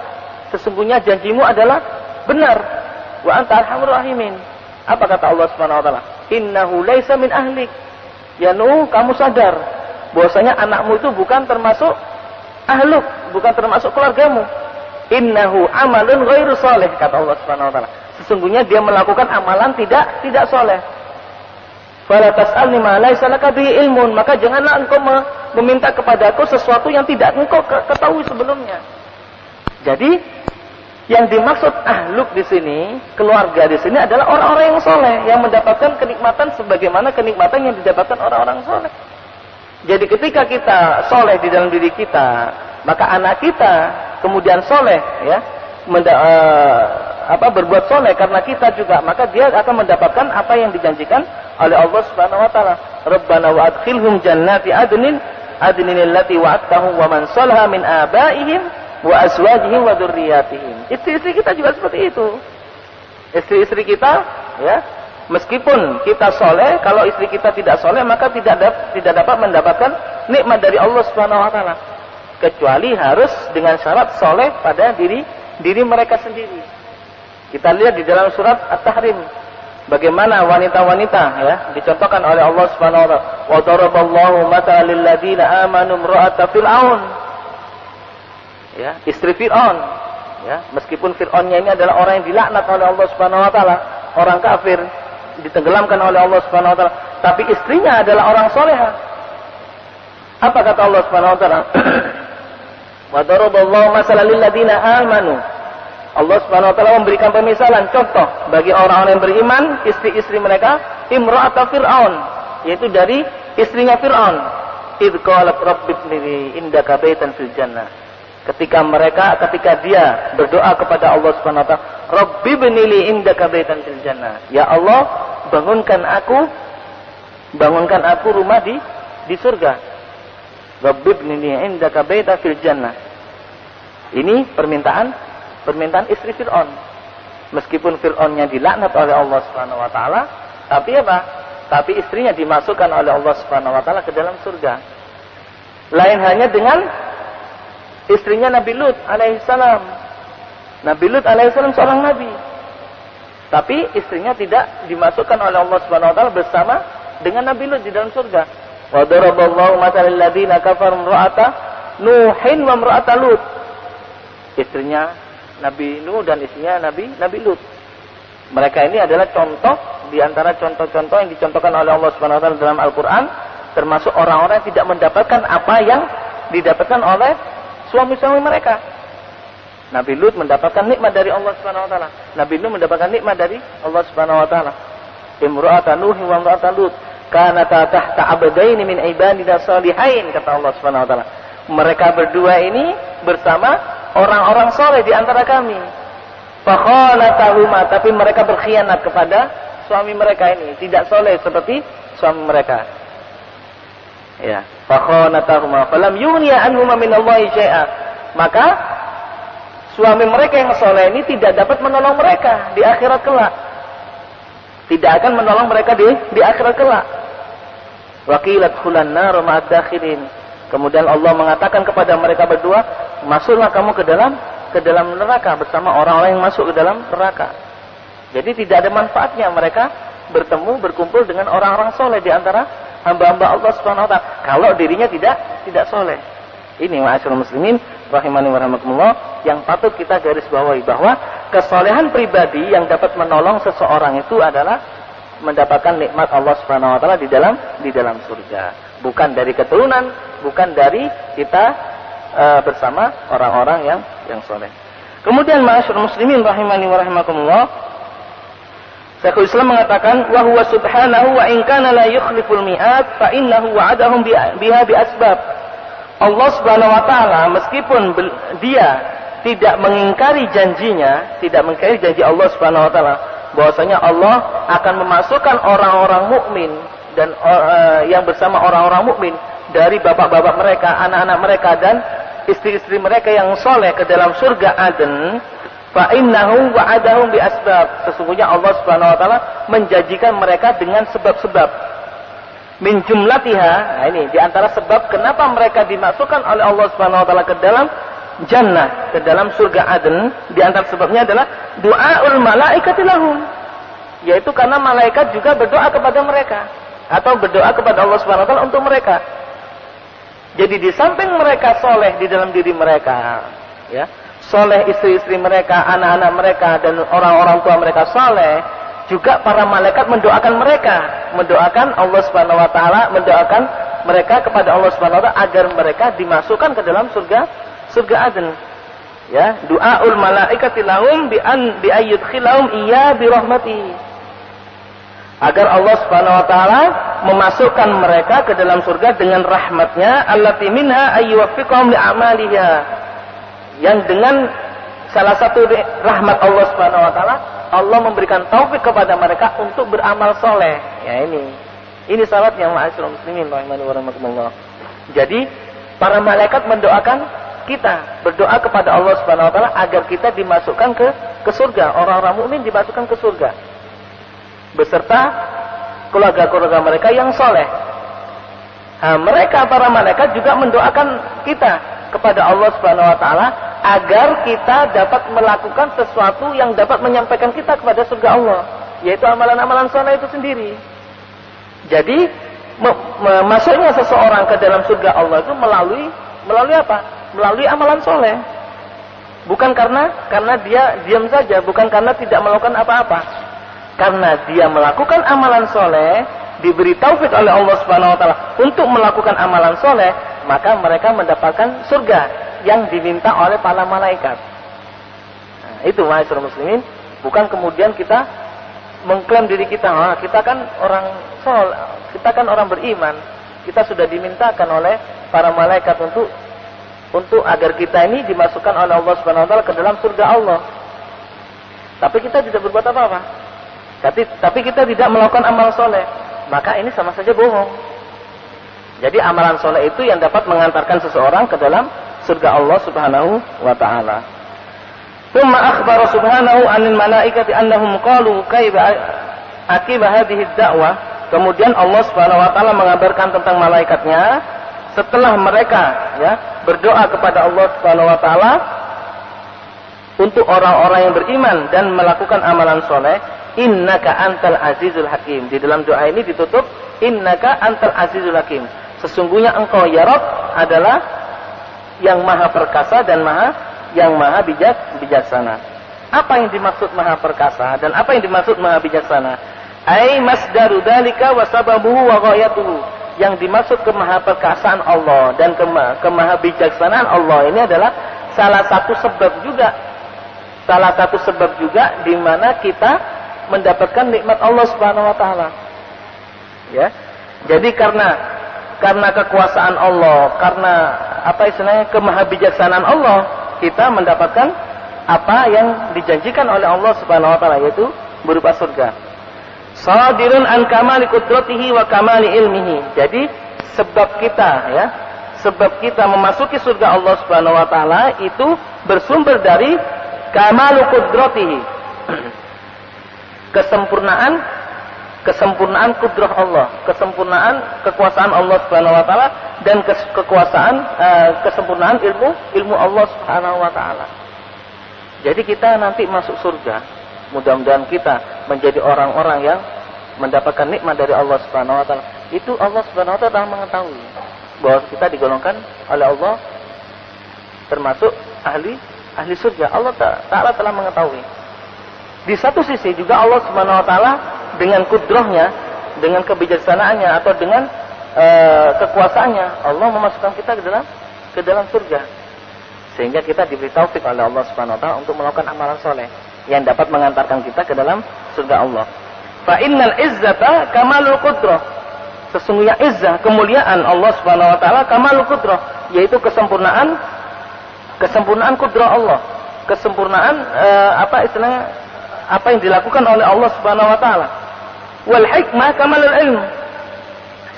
sesungguhnya janjimu adalah benar. Wa anta arhamur rahimin. Apa kata Allah Subhanahu wa taala? Innahu laisa min ahlik. Ya Nuh, kamu sadar bahwasanya anakmu itu bukan termasuk ahluk, bukan termasuk keluargamu. Innahu amalun ghairu saleh, kata Allah Subhanahu wa taala. Sesungguhnya dia melakukan amalan tidak soleh. Fala tas'alni ma laisa laka bihi ilmun, maka janganlah engkau meminta kepadaku sesuatu yang tidak engkau ketahui sebelumnya. Jadi Yang dimaksud ahluk di sini, keluarga di sini adalah orang-orang yang soleh, yang mendapatkan kenikmatan sebagaimana kenikmatan yang didapatkan orang-orang soleh. Jadi ketika kita soleh di dalam diri kita, maka anak kita kemudian soleh, ya, berbuat soleh karena kita juga, maka dia akan mendapatkan apa yang dijanjikan oleh Allah Subhanahu Wa Taala. Rabbana wa adkhilhum jannati adnin allati wa'adtahum wa man salaha min abaihim wa azwajihim wa dzurriyyatihim. Istri-istri kita juga seperti itu. Istri-istri kita, ya, meskipun kita soleh, kalau istri kita tidak soleh, maka tidak dapat mendapatkan nikmat dari Allah Subhanahu Wa Taala, kecuali harus dengan syarat soleh pada diri mereka sendiri. Kita lihat di dalam surat At-Tahrim, bagaimana wanita-wanita, ya, dicontohkan oleh Allah Subhanahu Wa Taala. Wa daraballahu mathalan lil ladzina amanu imra'ata fir'aun. Ya, istri Fir'aun, ya, meskipun Fir'aunnya ini adalah orang yang dilaknat oleh Allah Subhanahu Wa Taala, orang kafir, ditenggelamkan oleh Allah Subhanahu Wa Taala, tapi istrinya adalah orang solehah. Apa kata Allah Subhanahu Wa Taala? Wa daraballahu mathalan lil ladzina amanu. Allah Subhanahu Wa Taala memberikan pemisalan, contoh bagi orang-orang yang beriman, istri-istri mereka, imra'ata Fir'aun, yaitu dari istrinya Fir'aun. Idh qalat rabbi ibni indaka baitan fil jannah. Ketika dia berdoa kepada Allah Subhanahu Wa Taala, Rabbi ibnili indaka baitan fil jannah. Ya Allah, bangunkan aku rumah di surga. Rabbi ibnili indaka baitan fil jannah. Ini permintaan istri Fir'aun. Meskipun Fir'aunnya dilaknat oleh Allah Subhanahu Wa Taala, tapi apa? Tapi istrinya dimasukkan oleh Allah Subhanahu Wa Taala ke dalam surga. Lain hanya dengan istrinya Nabi Lut alaihissalam. Nabi Lut alaihissalam seorang nabi, tapi istrinya tidak dimasukkan oleh Allah Subhanahu Wa Taala bersama dengan Nabi Lut di dalam surga. Wa daraballahu mathalal ladzina kafaru imra'ata Nuhin wa imra'ata Lut. Istrinya Nabi Nuh dan istrinya Nabi Lut. Mereka ini adalah contoh di antara contoh-contoh yang dicontohkan oleh Allah Subhanahu Wa Taala dalam Al-Qur'an, termasuk orang-orang yang tidak mendapatkan apa yang didapatkan oleh suami-suami mereka. Nabi Lut mendapatkan nikmat dari Allah Subhanahu Wa Taala. Nabi Nuh mendapatkan nikmat dari Allah Subhanahu Wa Taala. Imra'ata Nuh wa imra'ata Lut kanata tahta abdaini min ibadina shalihain, kata Allah Subhanahu Wa Taala. Mereka berdua ini bersama orang-orang soleh di antara kami. Fakhanatahuma, tapi mereka berkhianat kepada suami mereka ini, tidak soleh seperti suami mereka. Ya, fakhanatahuma falam yughniya anhuma minallahi syai'a. Maka suami mereka yang soleh ini tidak dapat menolong mereka di akhirat kelak. Tidak akan menolong mereka di akhirat kelak. Wa qila dkhulan nar ma'ad dakhilin. Kemudian Allah mengatakan kepada mereka berdua, masuklah kamu ke dalam neraka bersama orang-orang yang masuk ke dalam neraka. Jadi tidak ada manfaatnya mereka berkumpul dengan orang-orang soleh di antara hamba-hamba Allah Subhanahu Wa Taala kalau dirinya tidak soleh. Ini ma'asyiral muslimin rahimani wa rahimakumullah, yang patut kita garis bawahi, bahwa kesolehan pribadi yang dapat menolong seseorang itu adalah mendapatkan nikmat Allah Subhanahu Wa Taala di dalam surga, bukan dari keturunan, bukan dari kita bersama orang-orang yang soleh. Kemudian ma'asyiral muslimin rahimani wa rahimakumullah, Syekhul Islam mengatakan, wa huwa subhanahu wa in kana la yukhliful mi'ad fa innahu wa'adahum biha bi asbab. Allah Subhanahu Wa Taala meskipun dia tidak mengingkari janjinya, tidak mengingkari janji Allah Subhanahu Wa Taala bahwasanya Allah akan memasukkan orang-orang mukmin dan yang bersama orang-orang mukmin dari bapak-bapak mereka, anak-anak mereka dan istri-istri mereka yang soleh ke dalam surga Aden. Fa innahu wa'adahum bi asbab. Sesungguhnya Allah Subhanahu Wa Taala menjanjikan mereka dengan sebab-sebab. Min jumlatiha, nah ini di antara sebab kenapa mereka dimasukkan oleh Allah Subhanahu Wa Taala ke dalam jannah, ke dalam surga Aden, di antara sebabnya adalah doaul malaikati lahum, yaitu karena malaikat juga berdoa kepada mereka atau berdoa kepada Allah Subhanahu Wa Taala untuk mereka. Jadi di samping mereka soleh di dalam diri mereka, ya, soleh istri-istri mereka, anak-anak mereka dan orang-orang tua mereka soleh, juga para malaikat mendoakan mereka, mendoakan Allah Subhanahu Wa Taala, mendoakan mereka kepada Allah Subhanahu Wa Taala agar mereka dimasukkan ke dalam surga Aden. Ya, du'aul malaikati lahum bi ayyudkhilahum iya bi rahmatihi. Agar Allah Subhanahu wa taala memasukkan mereka ke dalam surga dengan rahmatnya, allati minha ayyuwaffiqahum li a'maliha. Yang dengan salah satu rahmat Allah Subhanahu wa taala, Allah memberikan taufik kepada mereka untuk beramal soleh. Ya, ini syaratnya ma'asyiral muslimin rahimani wa rahimakumullah. Jadi para malaikat mendoakan kita, berdoa kepada Allah Subhanahu wa taala agar kita dimasukkan ke surga. Orang-orang mukmin dimasukkan ke surga beserta keluarga-keluarga mereka yang soleh. Nah, mereka para malaikat juga mendoakan kita kepada Allah Subhanahu wa taala agar kita dapat melakukan sesuatu yang dapat menyampaikan kita kepada surga Allah, yaitu amalan-amalan soleh itu sendiri. Jadi masuknya seseorang ke dalam surga Allah itu melalui apa? Melalui amalan soleh. Bukan karena dia diam saja, bukan karena tidak melakukan apa-apa. Karena dia melakukan amalan soleh, diberi taufik oleh Allah Subhanahu wa taala untuk melakukan amalan soleh, maka mereka mendapatkan surga yang diminta oleh para malaikat. Nah, itu ma'asyiral muslimin, bukan kemudian kita mengklaim diri kita, kita kan orang soleh, kita kan orang beriman, kita sudah dimintakan oleh para malaikat untuk agar kita ini dimasukkan oleh Allah Subhanahu wa taala ke dalam surga Allah. Tapi kita tidak berbuat apa-apa. Tapi kita tidak melakukan amal soleh, maka ini sama saja bohong. Jadi amalan soleh itu yang dapat mengantarkan seseorang ke dalam surga Allah Subhanahu wa taala. Tsumma akhbara subhanahu 'anil malaikati annahum qalu kaifa akiba hadhihi ad-da'wah. Kemudian Allah Subhanahu wa taala mengabarkan tentang malaikatnya setelah mereka berdoa kepada Allah Subhanahu wa taala untuk orang-orang yang beriman dan melakukan amalan soleh. Innaka antal azizul hakim. Di dalam doa ini ditutup innaka antal azizul hakim. Sesungguhnya engkau ya Rabb adalah yang maha perkasa dan yang maha bijaksana. Apa yang dimaksud maha perkasa dan apa yang dimaksud maha bijaksana? Ai masdaru dzalika wa sababuhu wa ghayatuhu. Yang dimaksud kemahaperkasaan Allah dan kemahabijaksanaan Allah ini adalah salah satu sebab juga di mana kita mendapatkan nikmat Allah Subhanahu wa taala. Ya. Jadi karena kekuasaan Allah, karena kemahabijaksanaan Allah, kita mendapatkan apa yang dijanjikan oleh Allah Subhanahu wa taala, yaitu berupa surga. Sadirun an kamali qudratihi wa kamali ilmihi. Jadi sebab kita memasuki surga Allah Subhanahu wa taala itu bersumber dari kamalu qudratihi. Kesempurnaan kudrah Allah, kesempurnaan kekuasaan Allah Subhanahu wa taala dan kesempurnaan ilmu Allah Subhanahu wa taala. Jadi kita nanti masuk surga, mudah-mudahan kita menjadi orang-orang yang mendapatkan nikmat dari Allah Subhanahu wa taala. Itu Allah Subhanahu wa taala telah mengetahui bahwa kita digolongkan oleh Allah termasuk ahli surga. Allah Ta'ala telah mengetahui. Di satu sisi juga Allah Subhanahu wa taala dengan kudrahnya, dengan kebijaksanaannya atau dengan kekuasaannya, Allah memasukkan kita ke dalam surga. Sehingga kita diberi taufik oleh Allah Subhanahu wa taala untuk melakukan amalan soleh yang dapat mengantarkan kita ke dalam surga Allah. Fa innal izzata kamalul qudrah. Sesungguhnya izzah, kemuliaan Allah Subhanahu wa taala kamalul qudrah, yaitu kesempurnaan kudrah Allah. Kesempurnaan apa yang dilakukan oleh Allah Subhanahu wa taala. Wal hikmah kamalul ilm.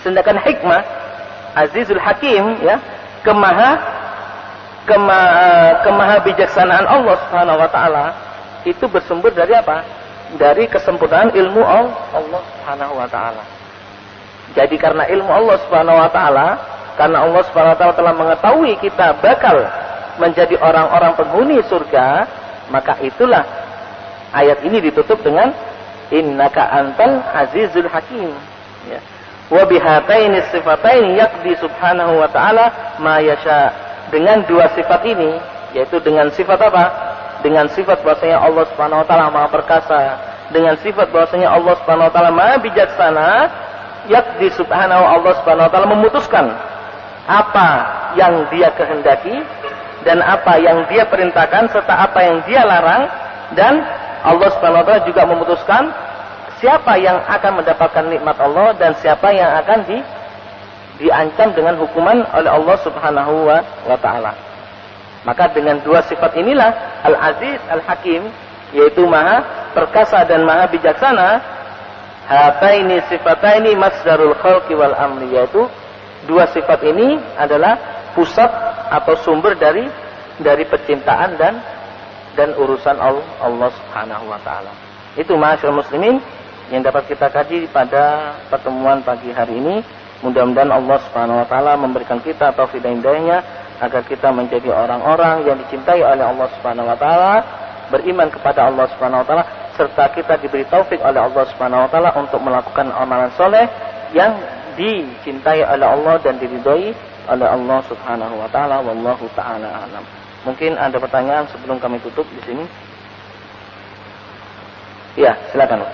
Sedangkan hikmah azizul hakim, kemahabijaksanaan Allah Subhanahu wa taala itu bersumber dari apa? Dari kesempurnaan ilmu Allah Subhanahu wa taala. Jadi karena ilmu Allah Subhanahu wa taala, karena Allah Subhanahu wa taala telah mengetahui kita bakal menjadi orang-orang penghuni surga, maka itulah ayat ini ditutup dengan innaka antal azizul hakim. Ya. Wa bihataini sifataini yaqdi subhanahu wa ta'ala ma yasha. Dengan dua sifat ini, yaitu dengan sifat apa? Dengan sifat bahwasanya Allah Subhanahu wa taala Maha perkasa, dengan sifat bahwasanya Allah Subhanahu wa taala Maha bijaksana, yaqdi subhanahu, Allah Subhanahu wa taala memutuskan apa yang Dia kehendaki dan apa yang dia perintahkan serta apa yang dia larang, dan Allah Subhanahu wa taala juga memutuskan siapa yang akan mendapatkan nikmat Allah dan siapa yang akan diancam dengan hukuman oleh Allah Subhanahu wa taala. Maka dengan dua sifat inilah Al-Aziz Al-Hakim, yaitu maha perkasa dan maha bijaksana, hataini sifataini masdarul khalqi wal amri, yaitu dua sifat ini adalah pusat atau sumber dari percintaan dan urusan Allah Subhanahu wa taala. Itu ma'asyiral muslimin yang dapat kita kaji pada pertemuan pagi hari ini. Mudah-mudahan Allah Subhanahu wa taala memberikan kita taufik dan hidayahnya agar kita menjadi orang-orang yang dicintai oleh Allah Subhanahu wa taala, beriman kepada Allah Subhanahu wa taala, serta kita diberi taufik oleh Allah Subhanahu wa taala untuk melakukan amalan soleh yang dicintai oleh Allah dan diridhoi oleh Allah Subhanahu wa taala. Wallahu taala a'lam. Mungkin ada pertanyaan sebelum kami tutup di sini? Ya, silakan.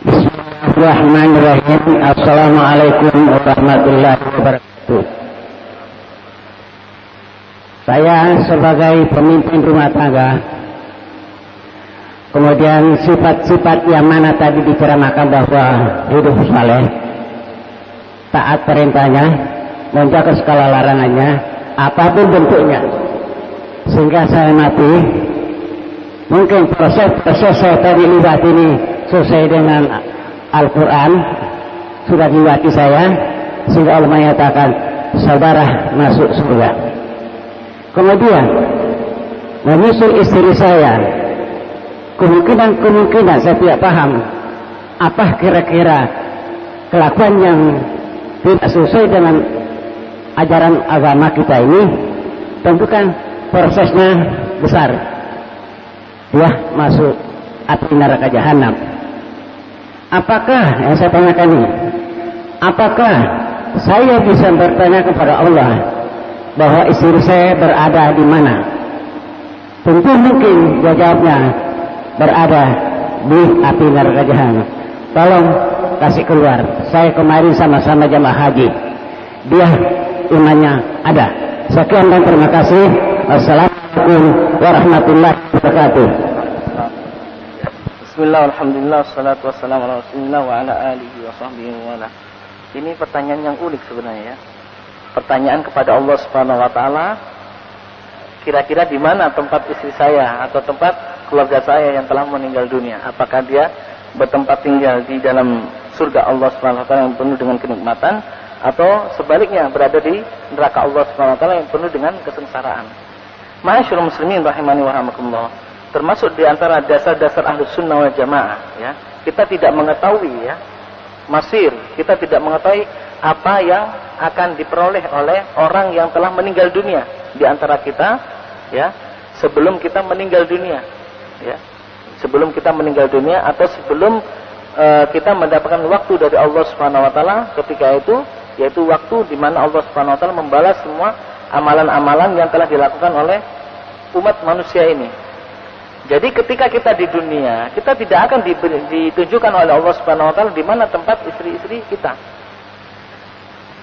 Bismillahirrahmanirrahim. Assalamualaikum warahmatullahi wabarakatuh. Saya sebagai pemimpin rumah tangga, kemudian sifat-sifat yang mana tadi diceramahkan bahwa hidup saleh, taat perintahnya, menjaga segala larangannya, apapun bentuknya, sehingga saya mati. Mungkin proses saya tadi libat ini sesuai dengan Al-Quran sudah diwati saya, sehingga Allah menyatakan saudara masuk surga. Kemudian menyusul istri saya, kemungkinan saya tidak paham apa kira-kira kelakuan yang tidak sesuai dengan ajaran agama kita ini. Tentu kan prosesnya besar, dia masuk api neraka jahanam. Apakah yang saya tanyakan ini, apakah saya bisa bertanya kepada Allah bahwa istri saya berada di mana? Tentu mungkin dia jawabnya berada di api neraka jahanam. Tolong kasih keluar. Saya kemarin sama-sama jamaah haji, dia imannya ada. Sekian dan terima kasih. Wassalamualaikum warahmatullahi wabarakatuh. Bismillah, alhamdulillah, salatu wassalamu ala rasulillah wa ala alihi wa sahbihi wa ala. Ini pertanyaan yang unik sebenarnya ya. Pertanyaan kepada Allah Subhanahu wa taala, kira-kira di mana tempat istri saya atau tempat keluarga saya yang telah meninggal dunia? Apakah dia bertempat tinggal di dalam surga Allah Subhanahu wa taala yang penuh dengan kenikmatan, atau sebaliknya berada di neraka Allah Subhanahu wa taala yang penuh dengan kesengsaraan? Ma'asyiral muslimin rahimani wa rahmakumullah, termasuk di antara dasar-dasar Ahlus Sunnah wal Jamaah ya, kita tidak mengetahui ya masir, kita tidak mengetahui apa yang akan diperoleh oleh orang yang telah meninggal dunia di antara kita ya, sebelum kita meninggal dunia ya, sebelum kita meninggal dunia atau sebelum kita mendapatkan waktu dari Allah Subhanahu wa taala ketika itu, yaitu waktu di mana Allah Subhanahu wa taala membalas semua amalan-amalan yang telah dilakukan oleh umat manusia ini. Jadi ketika kita di dunia, kita tidak akan ditunjukkan oleh Allah Subhanahu wa taala di mana tempat istri-istri kita.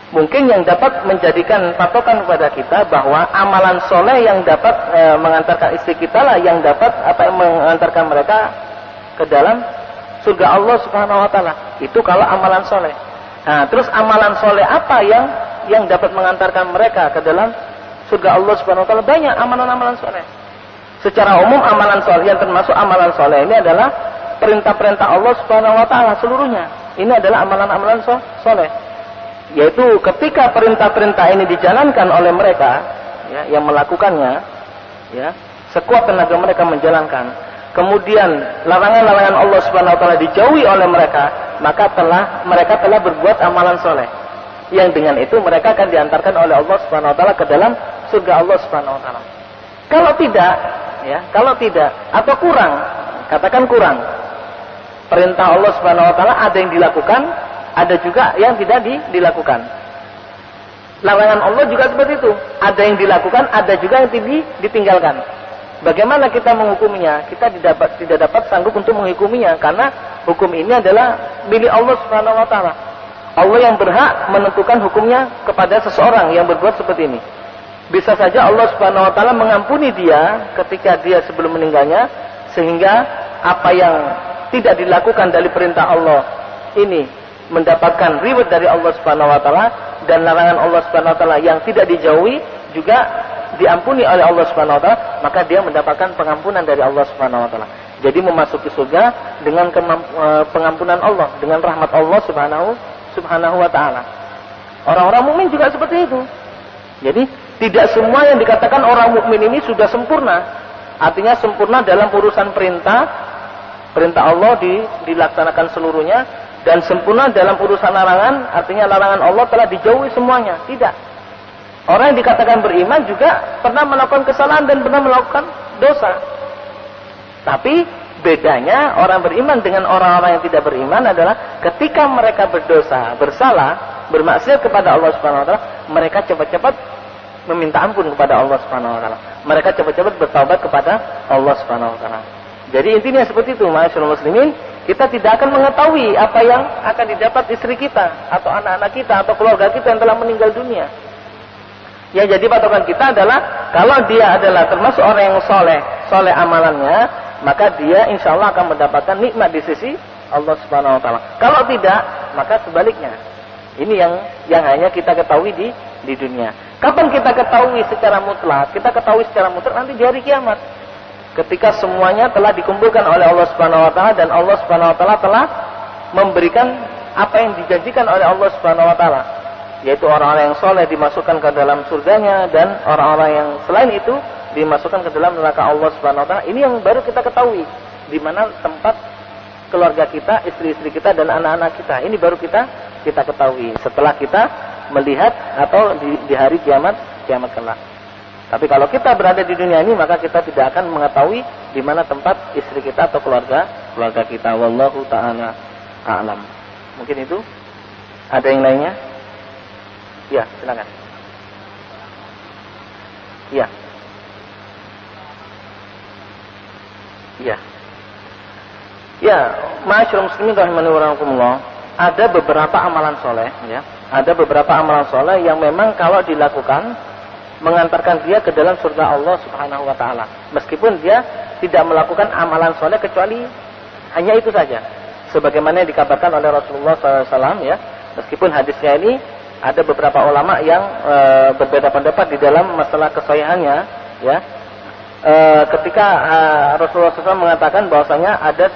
Mungkin yang dapat menjadikan patokan kepada kita bahwa amalan soleh yang dapat mengantarkan istri kita lah yang dapat mengantarkan mereka ke dalam surga Allah Subhanahu wa taala. Itu kalau amalan soleh. Nah, terus amalan soleh apa yang dapat mengantarkan mereka ke dalam surga Allah Subhanahu wa taala? Banyak amalan-amalan soleh. Secara umum amalan soleh yang termasuk amalan soleh ini adalah perintah-perintah Allah Subhanahu wa taala seluruhnya. Ini adalah amalan-amalan soleh. Yaitu ketika perintah-perintah ini dijalankan oleh mereka ya, yang melakukannya ya, sekuat tenaga mereka menjalankan, kemudian larangan-larangan Allah Subhanahu wa taala dijauhi oleh mereka, maka mereka telah berbuat amalan soleh yang dengan itu mereka akan diantarkan oleh Allah Subhanahu wa taala ke dalam surga Allah Subhanahu wa taala. Kalau tidak atau kurang, katakan kurang, perintah Allah Subhanahu wa taala ada yang dilakukan, ada juga yang tidak dilakukan. Larangan Allah juga seperti itu, ada yang dilakukan, ada juga yang ditinggalkan. bagaimana kita menghukuminya? Kita tidak dapat sanggup untuk menghukuminya karena hukum ini adalah milik Allah Subhanahu wa taala. Allah yang berhak menentukan hukumnya kepada seseorang yang berbuat seperti ini. Bisa saja Allah Subhanahu wa taala mengampuni dia ketika dia sebelum meninggalnya, sehingga apa yang tidak dilakukan dari perintah Allah ini mendapatkan reward dari Allah Subhanahu wa taala, dan larangan Allah Subhanahu wa taala yang tidak dijauhi juga diampuni oleh Allah Subhanahu wa taala, maka dia mendapatkan pengampunan dari Allah Subhanahu wa taala. Jadi memasuki surga dengan pengampunan Allah, dengan rahmat Allah Subhanahu wa taala. Orang-orang mukmin juga seperti itu. Jadi tidak semua yang dikatakan orang mukmin ini sudah sempurna. Artinya sempurna dalam urusan perintah Allah dilaksanakan seluruhnya, dan sempurna dalam urusan larangan, artinya larangan Allah telah dijauhi semuanya. Tidak. Orang yang dikatakan beriman juga pernah melakukan kesalahan dan pernah melakukan dosa. Tapi bedanya orang beriman dengan orang-orang yang tidak beriman adalah ketika mereka berdosa, bersalah, bermaksiat kepada Allah Subhanahu wa taala, mereka cepat-cepat meminta ampun kepada Allah Subhanahu wa taala. Mereka cepat-cepat bertaubat kepada Allah Subhanahu wa taala. Jadi intinya seperti itu, ma'asyiral muslimin, kita tidak akan mengetahui apa yang akan didapat istri kita atau anak-anak kita atau keluarga kita yang telah meninggal dunia. Ya, jadi patokan kita adalah kalau dia adalah termasuk orang yang soleh amalannya, maka dia insya Allah akan mendapatkan nikmat di sisi Allah Subhanahu wa taala. Kalau tidak, maka sebaliknya. Ini yang hanya kita ketahui di dunia. Kapan kita ketahui secara mutlak? Kita ketahui secara mutlak nanti di hari kiamat. Ketika semuanya telah dikumpulkan oleh Allah Subhanahu wa taala dan Allah Subhanahu wa taala telah memberikan apa yang dijanjikan oleh Allah Subhanahu wa taala, yaitu orang-orang yang soleh dimasukkan ke dalam surganya, dan orang-orang yang selain itu dimasukkan ke dalam neraka Allah Subhanahu wa taala. Ini yang baru kita ketahui, di mana tempat keluarga kita, istri-istri kita dan anak-anak kita. Ini baru kita ketahui setelah kita melihat atau di hari kiamat kelak. Tapi kalau kita berada di dunia ini, maka kita tidak akan mengetahui di mana tempat istri kita atau keluarga kita. Wallahu ta'ala a'lam. Mungkin itu. Ada yang lainnya? Ya, silakan. Ya. Ya. Ya, ma'asyiral muslimin rahimani wa rahimakumullah. Ada beberapa amalan soleh, ya. Ada beberapa amalan soleh yang memang kalau dilakukan mengantarkan dia ke dalam surga Allah Subhanahu wa taala. Meskipun dia tidak melakukan amalan soleh kecuali hanya itu saja. Sebagaimana yang dikabarkan oleh Rasulullah SAW, ya. Meskipun hadisnya ini ada beberapa ulama yang berbeda pendapat di dalam masalah kesahihannya, ya. Ketika Rasulullah SAW mengatakan bahwasanya ada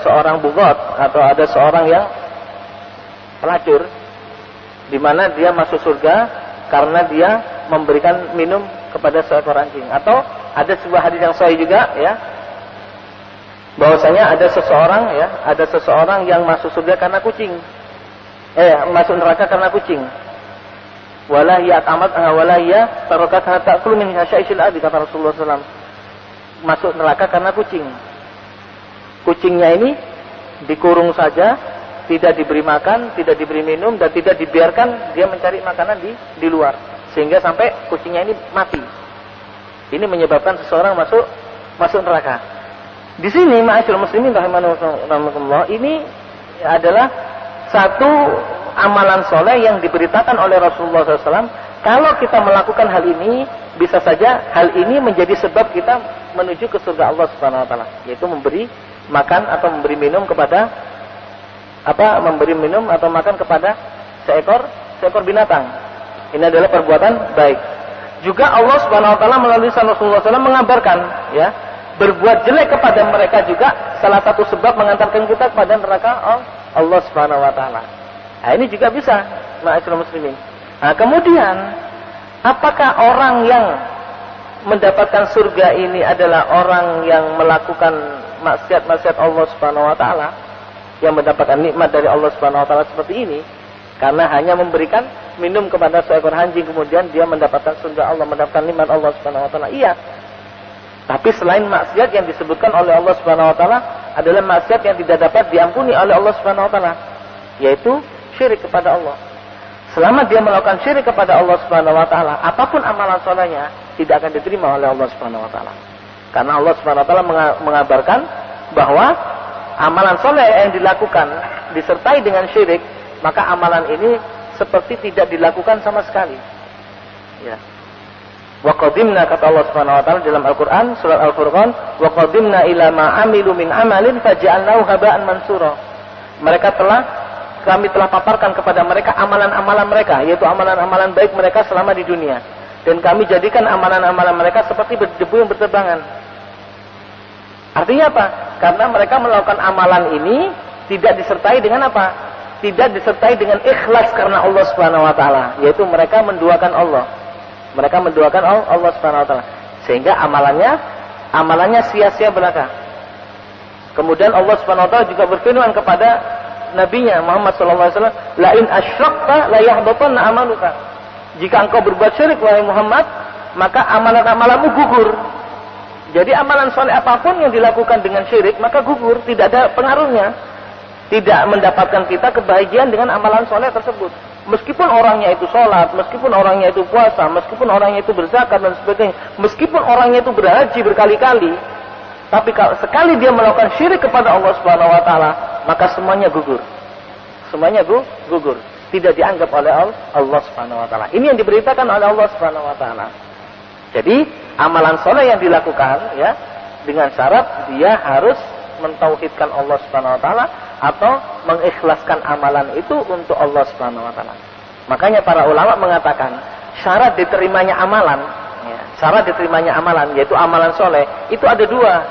seorang bugot atau ada seorang yang pelacur, di mana dia masuk surga karena dia memberikan minum kepada seekor anjing. Atau ada sebuah hadis yang sahih juga, ya, bahwasanya ada seseorang yang masuk surga karena kucing, masuk neraka karena kucing. Wala hiya atamat wala hiya tarakatha ta'kulu min hasyaisil ardi, kata Rasulullah SAW. Masuk neraka karena kucing. Kucingnya ini dikurung saja, tidak diberi makan, tidak diberi minum, dan tidak dibiarkan dia mencari makanan di luar, sehingga sampai kucingnya ini mati. Ini menyebabkan seseorang masuk neraka. Di sini ma'asyiral muslimin rahimakumullah, ini adalah satu amalan soleh yang diberitakan oleh Rasulullah SAW. Kalau kita melakukan hal ini, bisa saja hal ini menjadi sebab kita menuju ke surga Allah Subhanahu wa taala, yaitu memberi makan atau memberi minum atau makan kepada seekor binatang. Ini adalah perbuatan baik. Juga Allah Subhanahu wa taala melalui Rasulullah SAW mengabarkan, ya, berbuat jelek kepada mereka juga salah satu sebab mengantarkan kita kepada neraka Allah Subhanahu wa taala. Nah, ini juga bisa, ma'asyiral muslimin. Nah, kemudian apakah orang yang mendapatkan surga ini adalah orang yang melakukan maksiat Allah Subhanahu wa taala, yang mendapatkan nikmat dari Allah Subhanahu wa taala seperti ini karena hanya memberikan minum kepada seekor anjing, kemudian dia mendapatkan surga Allah, mendapatkan nikmat Allah Subhanahu wa taala? Iya. Tapi selain maksiat yang disebutkan oleh Allah Subhanahu wa taala adalah maksiat yang tidak dapat diampuni oleh Allah Subhanahu wa taala, yaitu syirik kepada Allah. selama dia melakukan syirik kepada Allah Subhanahu wa taala, apapun amalan solehnya tidak akan diterima oleh Allah Subhanahu wa taala. Karena Allah Subhanahu wa taala mengabarkan bahwa amalan soleh yang dilakukan disertai dengan syirik, maka amalan ini seperti tidak dilakukan sama sekali. Ya. Wa qadimna, kata Allah Subhanahu wa taala dalam Al-Qur'an surat Al-Furqan, wa qadimna ila ma amilu min amalin faj'alnahu haba'an mansura. Kami telah paparkan kepada mereka amalan-amalan mereka, yaitu amalan-amalan baik mereka selama di dunia, dan kami jadikan amalan-amalan mereka seperti debu yang berterbangan. Artinya apa? Karena mereka melakukan amalan ini tidak disertai dengan apa? Tidak disertai dengan ikhlas karena Allah Subhanahu wa taala, yaitu mereka menduakan Allah. Mereka menduakan Allah Subhanahu wa taala, sehingga amalannya sia-sia belaka. Kemudian Allah Subhanahu wa taala juga berfirman kepada nabinya Muhammad sallallahu alaihi wasallam, "La in asyrakta la yahbatanna amaluka." Jika engkau berbuat syirik wahai Muhammad, maka amalan-amalanmu gugur. Jadi amalan soleh apapun yang dilakukan dengan syirik maka gugur, tidak ada pengaruhnya. Tidak mendapatkan kita kebahagiaan dengan amalan soleh tersebut. Meskipun orangnya itu sholat, meskipun orangnya itu puasa, meskipun orangnya itu berzakat dan sebagainya, meskipun orangnya itu berhaji berkali-kali, tapi sekali dia melakukan syirik kepada Allah Subhanahu wa taala, maka semuanya gugur. Semuanya gugur, tidak dianggap oleh Allah Subhanahu wa taala. Ini yang diberitakan oleh Allah Subhanahu wa taala. Jadi, amalan soleh yang dilakukan ya dengan syarat dia harus mentauhidkan Allah Subhanahu wa taala atau mengikhlaskan amalan itu untuk Allah Subhanahu wa taala. Makanya para ulama mengatakan syarat diterimanya amalan, ya, syarat diterimanya amalan yaitu amalan soleh itu ada dua,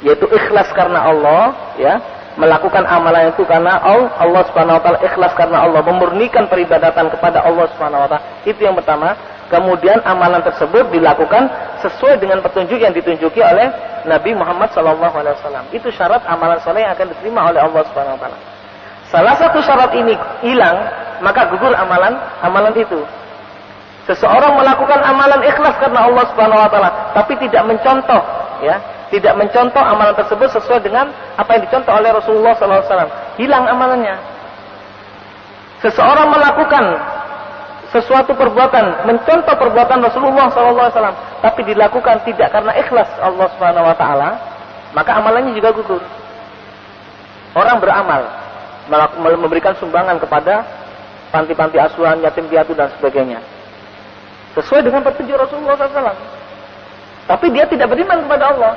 yaitu ikhlas karena Allah, ya, melakukan amalan itu karena Allah Subhanahu wa taala, ikhlas karena Allah, memurnikan peribadatan kepada Allah Subhanahu wa taala. Itu yang pertama. Kemudian amalan tersebut dilakukan sesuai dengan petunjuk yang ditunjuki oleh Nabi Muhammad SAW. Itu syarat amalan soleh yang akan diterima oleh Allah Subhanahu wa taala. Salah satu syarat ini hilang, maka gugur amalan itu. Seseorang melakukan amalan ikhlas karena Allah Subhanahu wa taala, tapi tidak mencontoh, ya, tidak mencontoh amalan tersebut sesuai dengan apa yang dicontoh oleh Rasulullah SAW, hilang amalannya. Seseorang melakukan sesuatu perbuatan, mencontoh perbuatan Rasulullah SAW, tapi dilakukan tidak karena ikhlas Allah Subhanahu wa taala, maka amalannya juga gugur. Orang beramal, memberikan sumbangan kepada panti-panti asuhan, yatim piatu dan sebagainya, sesuai dengan petunjuk Rasulullah SAW, tapi dia tidak beriman kepada Allah,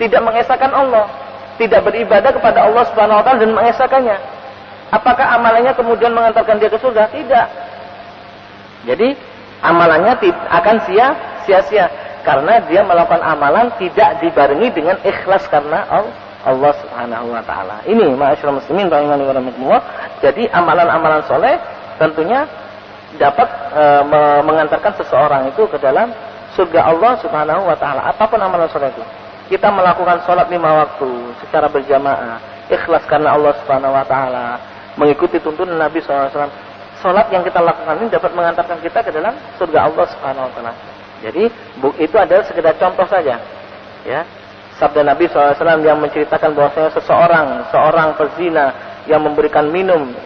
tidak mengesahkan Allah, tidak beribadah kepada Allah Subhanahu wa taala dan mengesahkannya. Apakah amalannya kemudian mengantarkan dia ke surga? Tidak. Jadi amalannya akan sia-sia karena dia melakukan amalan tidak dibarengi dengan ikhlas karena Allah Subhanahu wa taala. Ini ma'asyiral muslimin rahimani wa rahimakumullah. Jadi amalan-amalan soleh tentunya dapat mengantarkan seseorang itu ke dalam surga Allah Subhanahu wa taala. Apapun amalan soleh itu. Kita melakukan sholat 5 waktu secara berjamaah, ikhlas karena Allah Subhanahu wa taala, mengikuti tuntunan Nabi SAW. Salat yang kita lakukan ini dapat mengantarkan kita ke dalam surga Allah Subhanahu wa taala. Jadi itu adalah sekedar contoh saja, ya. Sabda Nabi SAW yang menceritakan bahwasanya seorang pezina yang memberikan minum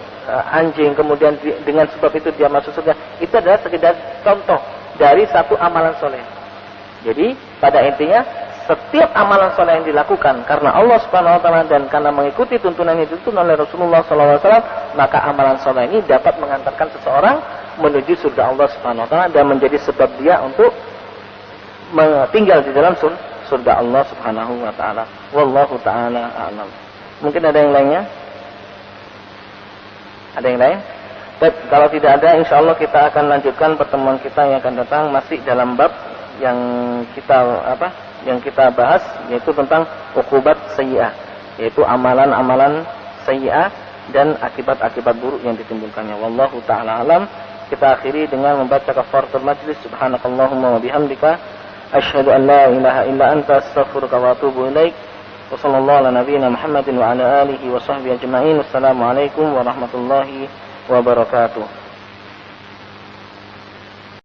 anjing, kemudian dengan sebab itu dia masuk surga, itu adalah sekedar contoh dari satu amalan soleh. Jadi pada intinya setiap amalan soleh yang dilakukan karena Allah Subhanahu wa taala dan karena mengikuti tuntunan yang dituntun oleh Rasulullah SAW, maka amalan soleh ini dapat mengantarkan seseorang menuju surga Allah Subhanahu wa taala dan menjadi sebab dia untuk tinggal di dalam surga Allah Subhanahu wa taala. Wallahu taala a'lam. Mungkin ada yang lainnya? Ada yang lain? Baik, kalau tidak ada, insyaallah kita akan lanjutkan pertemuan kita yang akan datang masih dalam bab yang kita bahas, yaitu tentang uqubat sayyi'ah, yaitu amalan-amalan sayyi'ah dan akibat-akibat buruk yang ditimbulkannya. Wallahu ta'ala alam. Kita akhiri dengan membaca kafaratul majlis. Subhanakallahumma wa bihamdika asyhadu an la ilaha illa anta astaghfiruka wa atubu ilaik. Wa sallallahu ala nabiyyina Muhammadin wa ala alihi wa sahbihi ajma'in. Wassalamualaikum warahmatullahi wabarakatuh.